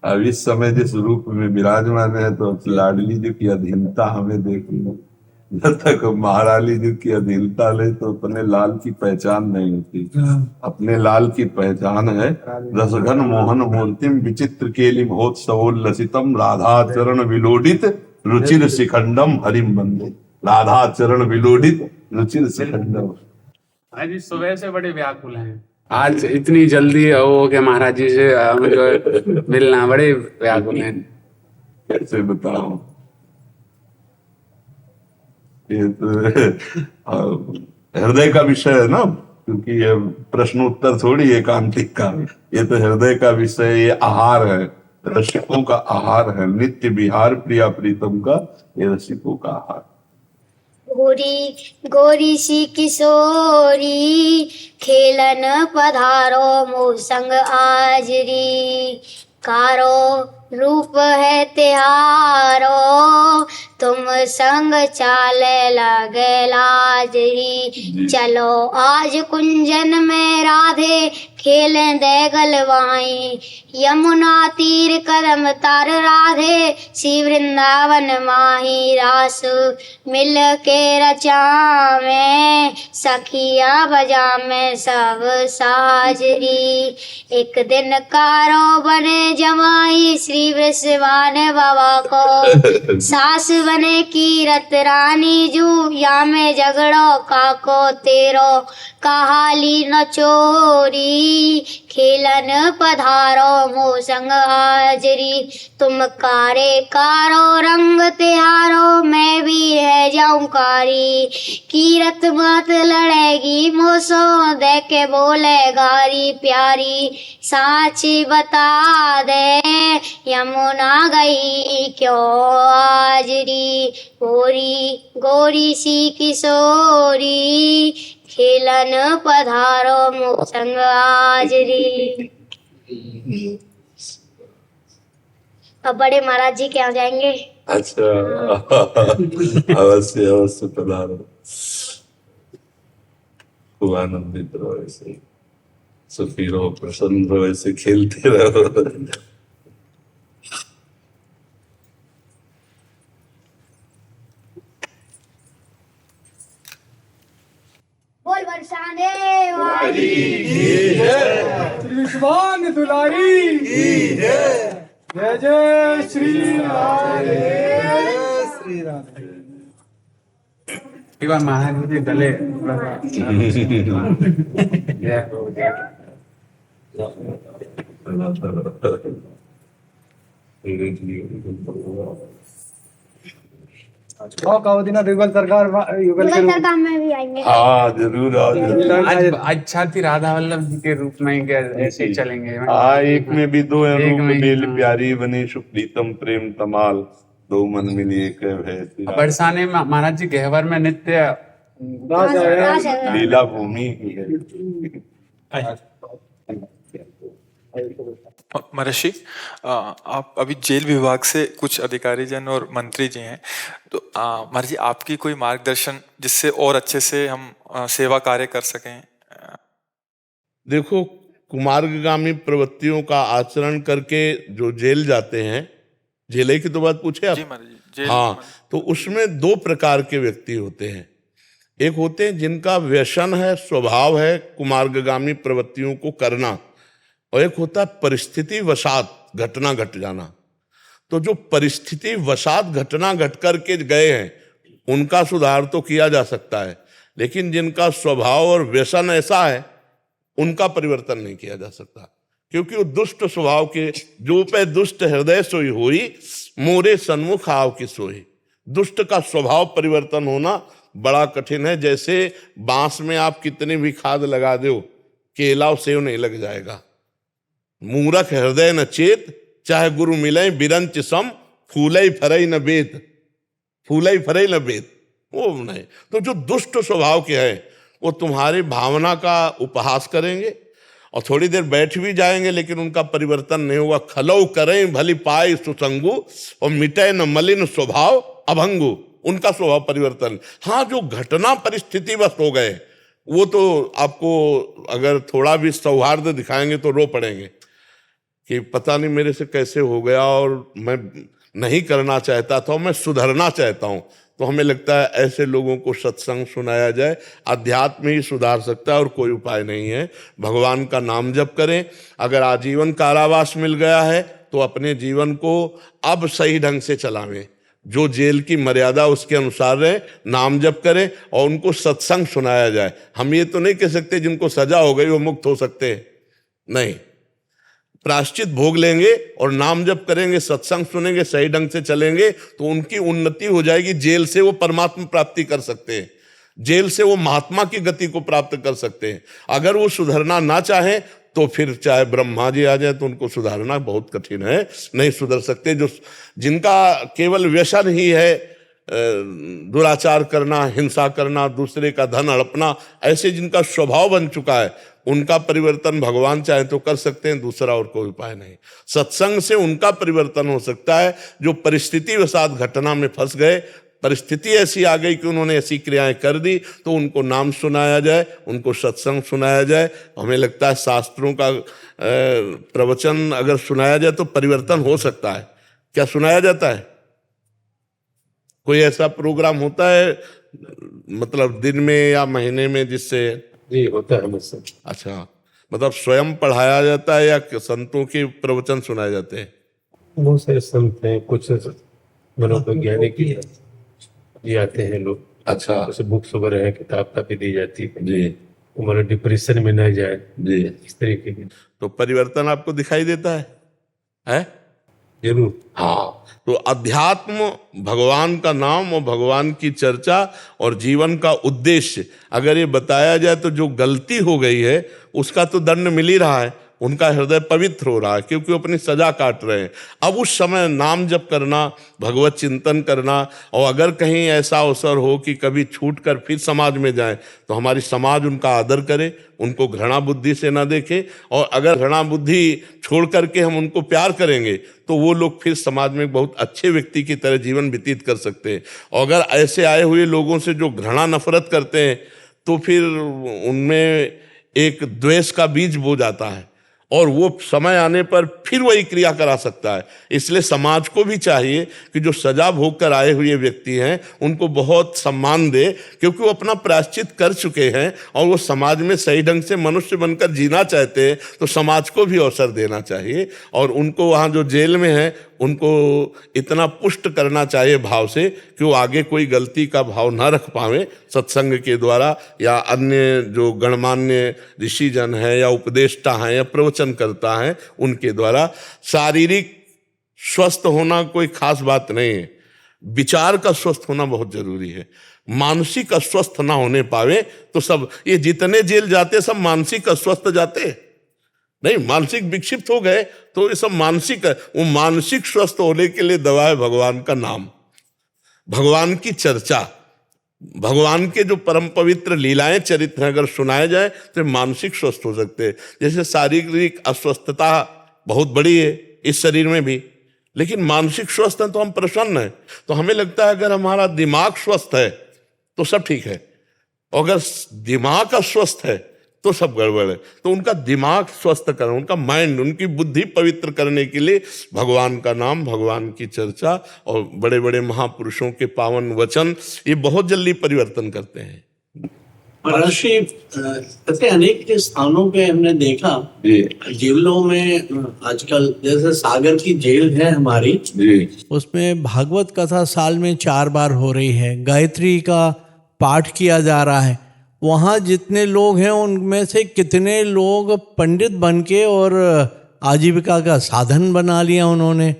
अब इस समय जिस रूप में विराजमान है तो लाडली जी की अधीनता हमें देखनी। जब तक महारानी जी की अधीनता ले तो अपने लाल की पहचान नहीं होती। अपने लाल की पहचान है रसघन मोहन मूर्तिम विचित्र केलि महोत्सवोल्लसितम राधा चरण विलोडित रुचिर शिखंडम हरिम बंदे। राधा चरण विलोडित रुचिर शिखंडम। आज सुबह से बड़े व्याकुल हैं। आज इतनी जल्दी हो के महाराज जी से मुझे मिलना बड़े व्याकुल हैं। कैसे बताऊं, ये तो हृदय का विषय है ना, क्योंकि ये प्रश्न उत्तर थोड़ी एकांतिक का, ये तो हृदय का विषय, ये आहार है, रसिकों का आहार है, नित्य विहार प्रिया प्रीतम का ये रसिकों का आहार। गोरी गोरी सी किशोरी खेलन पधारो मोह संग आजरी। कारो रूप है तिहारो तुम संग चाले लगे लाजरी। चलो आज कुंजन में राधे खेलें दे गलवाई। यमुना तीर कदम तार राधे सी वृंदावन माही। रास मिल के रचा में सखिया बजा में सब साजरी। एक दिन कारो बने जमाई श्री वृषभान बाबा को। सास बने कीरत रानी जू या में झगड़ो काको तेरो कहाली न चोरी। खेलन पधारो मोह संग हाजरी। तुम कारे कारो रंग तिहारो मैं भी है जाऊं कारी। कीरत मत लड़ेगी मोसो दे के बोले गारी प्यारी। साची बता दे यमुना गई क्यों आजरी। गोरी गोरी सी किशोरी खेलन पधारो मोह संग हाजरी। अब बड़े महाराज जी के यहाँ जाएंगे। अच्छा अवश्य अवश्य पधारो। खूब आनंदित रहो, ऐसे सुखी रहो, प्रसन्न रहो, ऐसे खेलते रहो। बोल बरसाने वाली श्री विश्वान दुलारी जय जय श्री राधे श्री राधे। एक बार महाराज जी गले युगल सरकार युगल के युगल रूप सरकार में भी आएंगे। हाँ जरूर आओ जरूर। आज अच्छा थी राधा वल्लभ जी के रूप में ही क्या ऐसे ही चलेंगे। हाँ, एक में भी दो है, एक रूप में ही, बेल हाँ। प्यारी बनी सुप्रीतम प्रेम तमाल। दो मन मिली एक है बरसाने में महाराज जी गहवर में नित्य रास है। लीला भूमि ही है। महर्षि, आप अभी जेल विभाग से कुछ अधिकारी जन और मंत्री जी हैं, तो महर्षि आपकी कोई मार्गदर्शन जिससे और अच्छे से हम सेवा कार्य कर सकें। देखो, कुमार्गगामी प्रवृत्तियों का आचरण करके जो जेल जाते हैं, जेल की तो बात पूछे आप। जी महाराज जी, जेल हाँ, तो उसमें दो प्रकार के व्यक्ति होते हैं। एक होते हैं जिनका व्यसन है, स्वभाव है कुमार्गगामी प्रवृत्तियों को करना, और एक होता है परिस्थिति वशात घटना घट जाना। तो जो परिस्थिति वशात घटना घट करके गए हैं उनका सुधार तो किया जा सकता है, लेकिन जिनका स्वभाव और व्यसन ऐसा है उनका परिवर्तन नहीं किया जा सकता, क्योंकि वो दुष्ट स्वभाव के, जो पे दुष्ट हृदय सोई होई मोरे सन्मुख आव की सोई। दुष्ट का स्वभाव परिवर्तन होना बड़ा कठिन है। जैसे बांस में आप कितनी भी खाद लगा दो, केला और सेव नहीं लग जाएगा। मूरख हृदय न चेत, चाहे गुरु मिले बिरंच सम, फूलई फरई न बेत, फूलई फरई न बेत, वो नहीं। तो जो दुष्ट स्वभाव के हैं वो तुम्हारी भावना का उपहास करेंगे और थोड़ी देर बैठ भी जाएंगे, लेकिन उनका परिवर्तन नहीं होगा। खलौ करें भली पाए सुसंगु, और मिटे न मलिन स्वभाव अभंगु, उनका स्वभाव परिवर्तन। हाँ, जो घटना परिस्थिति बस हो गए वो तो आपको अगर थोड़ा भी सौहार्द दिखाएंगे तो रो पड़ेंगे कि पता नहीं मेरे से कैसे हो गया और मैं नहीं करना चाहता था, मैं सुधरना चाहता हूँ। तो हमें लगता है ऐसे लोगों को सत्संग सुनाया जाए, अध्यात्म ही सुधार सकता है और कोई उपाय नहीं है। भगवान का नाम जप करें। अगर आजीवन कारावास मिल गया है तो अपने जीवन को अब सही ढंग से चलावें, जो जेल की मर्यादा उसके अनुसार रहे, नाम जप करें और उनको सत्संग सुनाया जाए। हम ये तो नहीं कह सकते जिनको सजा हो गई वो मुक्त हो सकते हैं, नहीं। प्रायश्चित भोग लेंगे और नाम जप करेंगे, सत्संग सुनेंगे, सही ढंग से चलेंगे तो उनकी उन्नति हो जाएगी। जेल से वो परमात्मा प्राप्ति कर सकते हैं, जेल से वो महात्मा की गति को प्राप्त कर सकते हैं। अगर वो सुधरना ना चाहे तो फिर चाहे ब्रह्मा जी आ जाए तो उनको सुधारना बहुत कठिन है, नहीं सुधर सकते। जो जिनका केवल व्यसन ही है दुराचार करना, हिंसा करना, दूसरे का धन हड़पना, ऐसे जिनका स्वभाव बन चुका है, उनका परिवर्तन भगवान चाहे तो कर सकते हैं, दूसरा और कोई उपाय नहीं। सत्संग से उनका परिवर्तन हो सकता है जो परिस्थिति वसात घटना में फंस गए, परिस्थिति ऐसी आ गई कि उन्होंने ऐसी क्रियाएं कर दी, तो उनको नाम सुनाया जाए, उनको सत्संग सुनाया जाए। हमें लगता है शास्त्रों का प्रवचन अगर सुनाया जाए तो परिवर्तन हो सकता है। क्या सुनाया जाता है? कोई ऐसा प्रोग्राम होता है मतलब दिन में या महीने में जिससे? जी होता है मुझसे। अच्छा, मतलब स्वयं पढ़ाया जाता है या संतों के प्रवचन सुनाए जाते हैं? बहुत सारे संत हैं, कुछ मनोवैज्ञानिक जी आते हैं लोग। अच्छा, जैसे बुक्स वगैरह है, किताब काफी दी जाती है जी वो मतलब डिप्रेशन में न जाए, जी। इस तरीके की। तो परिवर्तन आपको दिखाई देता है? जरूर। हाँ, तो अध्यात्म, भगवान का नाम और भगवान की चर्चा और जीवन का उद्देश्य अगर ये बताया जाए तो जो गलती हो गई है उसका तो दंड मिल ही रहा है, उनका हृदय पवित्र हो रहा है क्योंकि वो अपनी सजा काट रहे हैं। अब उस समय नाम जप करना, भगवत चिंतन करना, और अगर कहीं ऐसा अवसर हो कि कभी छूट कर फिर समाज में जाएं तो हमारी समाज उनका आदर करे, उनको घृणा बुद्धि से ना देखे। और अगर घृणा बुद्धि छोड़ करके हम उनको प्यार करेंगे तो वो लोग फिर समाज में बहुत अच्छे व्यक्ति की तरह जीवन व्यतीत कर सकते हैं। और अगर ऐसे आए हुए लोगों से जो घृणा नफरत करते हैं तो फिर उनमें एक द्वेष का बीज बो जाता है और वो समय आने पर फिर वही क्रिया करा सकता है। इसलिए समाज को भी चाहिए कि जो सजा भोग कर आए हुए व्यक्ति हैं उनको बहुत सम्मान दे, क्योंकि वो अपना प्रायश्चित कर चुके हैं और वो समाज में सही ढंग से मनुष्य बनकर जीना चाहते हैं, तो समाज को भी अवसर देना चाहिए। और उनको वहाँ जो जेल में है उनको इतना पुष्ट करना चाहिए भाव से कि वो आगे कोई गलती का भाव ना रख पावे सत्संग के द्वारा, या अन्य जो गणमान्य ऋषिजन है या उपदेष्टा हैं या प्रवचन करता है उनके द्वारा। शारीरिक स्वस्थ होना कोई खास बात नहीं है, विचार का स्वस्थ होना बहुत जरूरी है। मानसिक अस्वस्थ ना होने पावे तो सब ये जितने जेल जाते सब मानसिक अस्वस्थ जाते नहीं, मानसिक विक्षिप्त हो गए तो ये सब मानसिक है। वो मानसिक स्वस्थ होने के लिए दवा है भगवान का नाम, भगवान की चर्चा, भगवान के जो परम पवित्र लीलाएं चरित्र हैं अगर सुनाए जाए तो मानसिक स्वस्थ हो सकते हैं। जैसे शारीरिक अस्वस्थता बहुत बड़ी है इस शरीर में भी, लेकिन मानसिक स्वस्थ है तो हम प्रसन्न हैं। तो हमें लगता है अगर हमारा दिमाग स्वस्थ है तो सब ठीक है, और अगर दिमाग अस्वस्थ है तो सब गड़बड़ है। तो उनका दिमाग स्वस्थ करना, उनका माइंड, उनकी बुद्धि पवित्र करने के लिए भगवान का नाम, भगवान की चर्चा और बड़े बड़े महापुरुषों के पावन वचन ये बहुत जल्दी परिवर्तन करते हैं। महाराष्ट्र ऐसे अनेक स्थानों पे हमने देखा जेलों में आजकल, जैसे सागर की जेल है हमारी, उसमें भागवत कथा साल में 4 बार हो रही है, गायत्री का पाठ किया जा रहा है। वहाँ जितने लोग हैं उनमें से कितने लोग पंडित बन के और आजीविका का साधन बना लिया उन्होंने।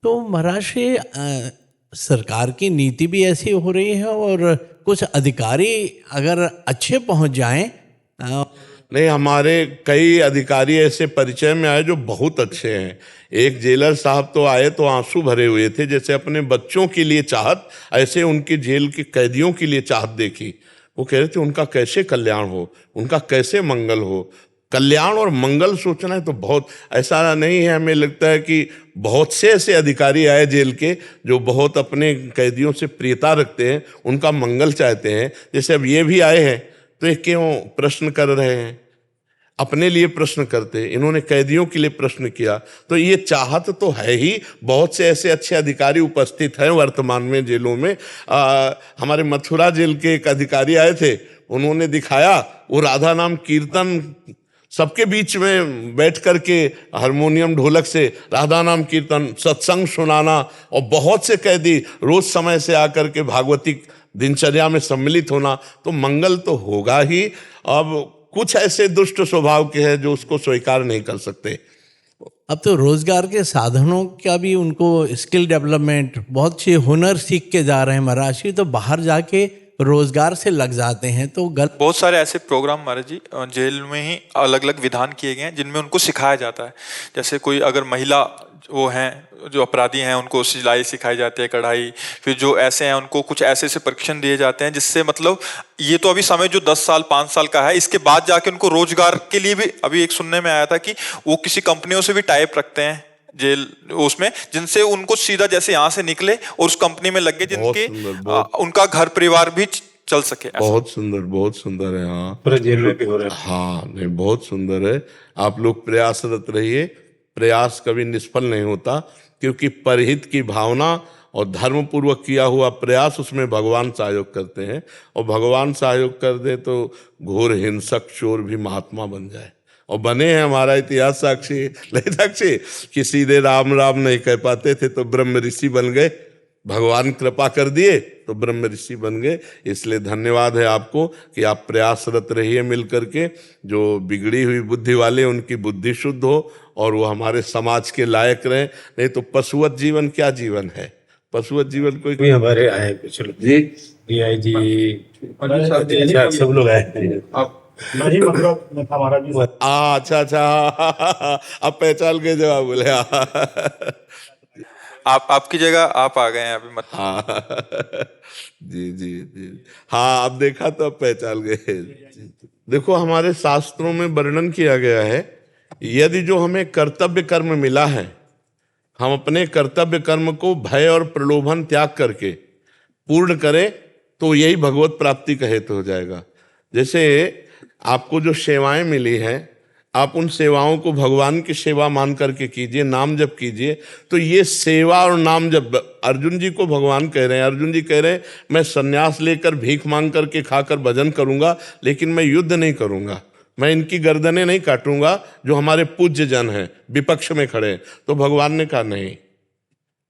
तो महाराष्ट्र सरकार की नीति भी ऐसी हो रही है और कुछ अधिकारी अगर अच्छे पहुंच जाएं। नहीं, हमारे कई अधिकारी ऐसे परिचय में आए जो बहुत अच्छे हैं। एक जेलर साहब तो आए तो आंसू भरे हुए थे, जैसे अपने बच्चों के लिए चाहत, ऐसे उनकी जेल के कैदियों के लिए चाहत देखी। वो कह रहे थे उनका कैसे कल्याण हो, उनका कैसे मंगल हो। कल्याण और मंगल सोचना है तो बहुत, ऐसा नहीं है, हमें लगता है कि बहुत से ऐसे अधिकारी आए जेल के जो बहुत अपने कैदियों से प्रियता रखते हैं, उनका मंगल चाहते हैं। जैसे अब ये भी आए हैं तो ये क्यों प्रश्न कर रहे हैं, अपने लिए प्रश्न करते, इन्होंने कैदियों के लिए प्रश्न किया, तो ये चाहत तो है ही। बहुत से ऐसे अच्छे अधिकारी उपस्थित हैं वर्तमान में जेलों में। हमारे मथुरा जेल के एक अधिकारी आए थे, उन्होंने दिखाया वो राधा नाम कीर्तन, सबके बीच में बैठ करके हारमोनियम ढोलक से राधा नाम कीर्तन, सत्संग सुनाना, और बहुत से कैदी रोज समय से आकर के भागवती दिनचर्या में सम्मिलित होना, तो मंगल तो होगा ही। अब कुछ ऐसे दुष्ट स्वभाव के हैं जो उसको स्वीकार नहीं कर सकते। अब तो रोजगार के साधनों का भी उनको स्किल डेवलपमेंट, बहुत से हुनर सीख के जा रहे हैं महाराष्ट्र, तो बाहर जाके रोजगार से लग जाते हैं। तो बहुत सारे ऐसे प्रोग्राम महाराज जी जेल में ही अलग अलग विधान किए गए हैं जिनमें उनको सिखाया जाता है। जैसे कोई अगर महिला वो हैं जो अपराधी हैं उनको सिलाई सिखाई जाती है, कढ़ाई, फिर जो ऐसे हैं उनको कुछ ऐसे ऐसे प्रशिक्षण दिए जाते हैं जिससे मतलब ये तो अभी समय जो 10 साल 5 साल का है, इसके बाद जाके उनको रोजगार के लिए भी, अभी एक सुनने में आया था कि वो किसी कंपनियों से भी टाइप रखते हैं जेल उसमें, जिनसे उनको सीधा जैसे यहाँ से निकले और उस कंपनी में लग गए जिनके उनका घर परिवार भी चल सके। बहुत सुंदर है। हाँ, पूरे जेल में भी हो रहा है। हाँ, नहीं, बहुत सुंदर है। आप लोग प्रयासरत रहिए, प्रयास कभी निष्फल नहीं होता, क्योंकि परहित की भावना और धर्म पूर्वक किया हुआ प्रयास, उसमें भगवान सहयोग करते हैं, और भगवान सहयोग कर दे तो घोर हिंसक चोर भी महात्मा बन जाए, और बने हैं। हमारा इतिहास साक्षी, नहीं साक्षी, कि सीधे राम राम नहीं कह पाते थे तो ब्रह्म ऋषि बन गए, भगवान कृपा कर दिए तो ब्रह्म ऋषि बन गए। इसलिए धन्यवाद है आपको कि आप प्रयासरत रहिए मिल करके। जो बिगड़ी हुई बुद्धि वाले उनकी बुद्धि शुद्ध हो और वो हमारे समाज के लायक रहें। नहीं तो पशुवत जीवन क्या जीवन है, पशुवत जीवन कोई भी हमारे आए कुछ लोग जी, DI जी, सब लोग आए। नहीं, मतलब हमारा भी अच्छा अब पहचान के जवाब बोले। आपकी जगह आप आ गए हैं अभी मत। हाँ जी, हाँ, अब देखा तो अब पहचान गए। देखो, हमारे शास्त्रों में वर्णन किया गया है, यदि जो हमें कर्तव्य कर्म मिला है, हम अपने कर्तव्य कर्म को भय और प्रलोभन त्याग करके पूर्ण करें तो यही भगवत प्राप्ति का हेतु हो जाएगा। जैसे आपको जो सेवाएं मिली हैं, आप उन सेवाओं को भगवान की सेवा मान करके कीजिए, नाम जप कीजिए, तो ये सेवा और नाम जप, अर्जुन जी को भगवान कह रहे हैं, अर्जुन जी कह रहे हैं मैं सन्यास लेकर भीख मांग करके खाकर भजन करूंगा, लेकिन मैं युद्ध नहीं करूंगा, मैं इनकी गर्दनें नहीं काटूंगा जो हमारे पूज्य जन हैं, विपक्ष में खड़े हैं। तो भगवान ने कहा नहीं,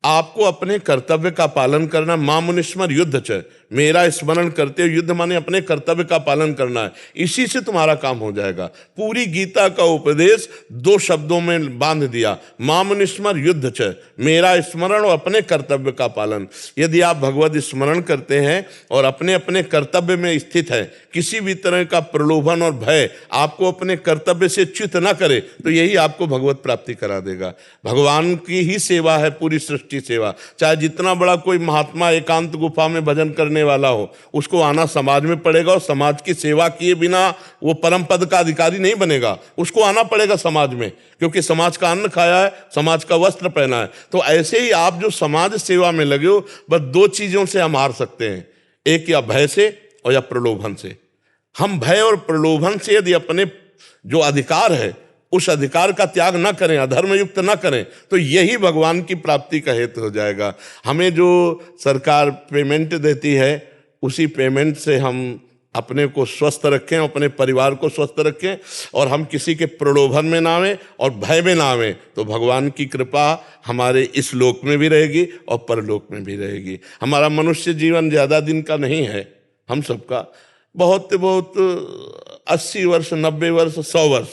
आपको अपने कर्तव्य का पालन करना। मामुनिस्मर युद्ध च, मेरा स्मरण करते हुए, युद्ध माने अपने कर्तव्य का पालन करना है, इसी से तुम्हारा काम हो जाएगा। पूरी गीता का उपदेश 2 शब्दों में बांध दिया, मामुनिस्मर युद्ध च, मेरा स्मरण और अपने कर्तव्य का पालन। यदि आप भगवत स्मरण करते हैं और अपने अपने कर्तव्य में स्थित है, किसी भी तरह का प्रलोभन और भय आपको अपने कर्तव्य से च्युत न करे, तो यही आपको भगवत प्राप्ति करा देगा। भगवान की ही सेवा है पूरी सृष्टि सेवा। चाहे जितना बड़ा कोई महात्मा एकांत गुफा में भजन करने वाला हो, उसको आना समाज में पड़ेगा, और समाज की सेवा किए बिना वो परम पद का अधिकारी नहीं बनेगा, उसको आना पड़ेगा समाज में, क्योंकि समाज का अन्न खाया है, समाज का वस्त्र पहना है। तो ऐसे ही आप जो समाज सेवा में लगे हो, बस 2 चीजों से हम हार सकते हैं, एक या भय से और या प्रलोभन से। हम भय और प्रलोभन से यदि अपने जो अधिकार है उस अधिकार का त्याग न करें, अधर्म युक्त न करें, तो यही भगवान की प्राप्ति का हेतु हो जाएगा। हमें जो सरकार पेमेंट देती है, उसी पेमेंट से हम अपने को स्वस्थ रखें, अपने परिवार को स्वस्थ रखें, और हम किसी के प्रलोभन में ना आवें और भय में ना आवें, तो भगवान की कृपा हमारे इस लोक में भी रहेगी और परलोक में भी रहेगी। हमारा मनुष्य जीवन ज़्यादा दिन का नहीं है, हम सबका बहुत बहुत 80 वर्ष, 90 वर्ष, 100 वर्ष,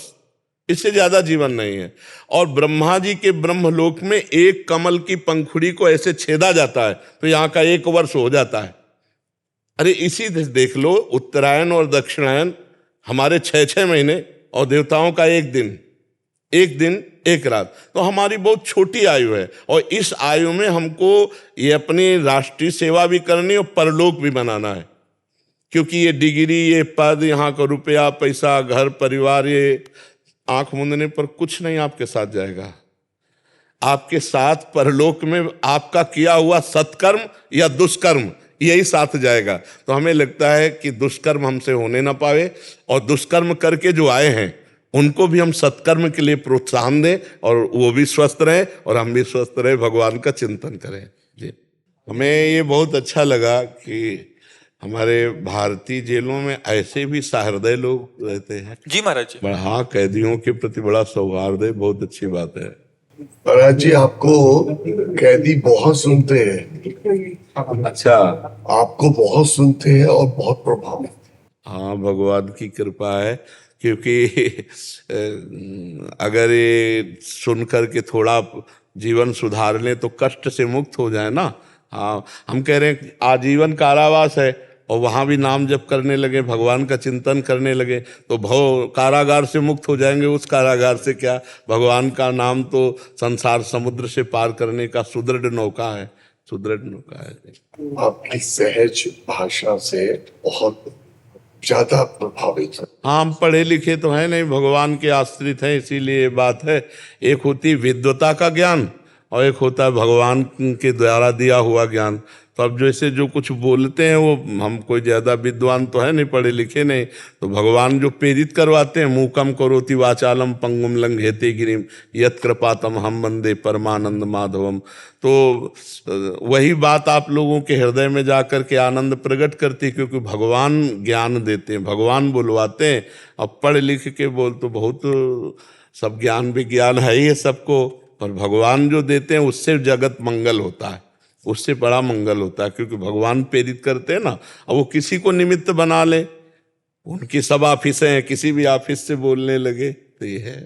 इससे ज़्यादा जीवन नहीं है। और ब्रह्मा जी के ब्रह्मलोक में एक कमल की पंखुड़ी को ऐसे छेदा जाता है तो यहाँ का 1 वर्ष हो जाता है। अरे इसी देख लो, उत्तरायण और दक्षिणायन हमारे 6-6 महीने और देवताओं का 1 दिन, 1 दिन 1 रात, तो हमारी बहुत छोटी आयु है। और इस आयु में हमको ये अपनी राष्ट्रीय सेवा भी करनी और परलोक भी बनाना है, क्योंकि ये डिग्री, ये पद, यहाँ का रुपया पैसा, घर परिवार, ये आंख मूंदने पर कुछ नहीं आपके साथ जाएगा। आपके साथ परलोक में आपका किया हुआ सत्कर्म या दुष्कर्म यही साथ जाएगा। तो हमें लगता है कि दुष्कर्म हमसे होने ना पावे, और दुष्कर्म करके जो आए हैं उनको भी हम सत्कर्म के लिए प्रोत्साहन दें, और वो भी स्वस्थ रहें और हम भी स्वस्थ रहें, भगवान का चिंतन करें। जी, हमें ये बहुत अच्छा लगा कि हमारे भारतीय जेलों में ऐसे भी सहृदय लोग रहते हैं। जी महाराज जी। हाँ, कैदियों के प्रति बड़ा सौहार्द है, बहुत अच्छी बात है। महाराज जी, आपको कैदी बहुत सुनते हैं। अच्छा, आपको बहुत सुनते हैं और बहुत प्रभावित। हाँ, भगवान की कृपा है, क्योंकि अगर ये सुन कर के थोड़ा जीवन सुधार लें तो कष्ट से मुक्त हो जाए ना। हाँ, हम कह रहे हैं आजीवन कारावास है, और वहाँ भी नाम जप करने लगे, भगवान का चिंतन करने लगे, तो भव कारागार से मुक्त हो जाएंगे। उस कारागार से क्या, भगवान का नाम तो संसार समुद्र से पार करने का सुदृढ़ नौका है, सुदृढ़ नौका है। आपकी सहज भाषा से बहुत ज्यादा प्रभावित है। हाँ, हम पढ़े लिखे तो हैं नहीं, भगवान के आश्रित हैं, इसीलिए ये बात है। एक होती विद्वता का ज्ञान और एक होता है भगवान के द्वारा दिया हुआ ज्ञान। तो अब जैसे जो कुछ बोलते हैं वो, हम कोई ज़्यादा विद्वान तो है नहीं, पढ़े लिखे नहीं, तो भगवान जो प्रेरित करवाते हैं, मूकम करोति वाचालम पंगुम लंघेते गिरिम यत् कृपातम हम वंदे परमानंद माधवम। तो वही बात आप लोगों के हृदय में जाकर के आनंद प्रकट करती, क्योंकि भगवान ज्ञान देते हैं, भगवान बुलवाते हैं। अब पढ़ लिख के बोल तो बहुत सब ज्ञान विज्ञान है ही है सबको, पर भगवान जो देते हैं उससे जगत मंगल होता है, उससे बड़ा मंगल होता है, क्योंकि भगवान प्रेरित करते हैं ना। अब वो किसी को निमित्त बना ले, उनकी सब ऑफिसें हैं, किसी भी ऑफिस से बोलने लगे, तो ये है।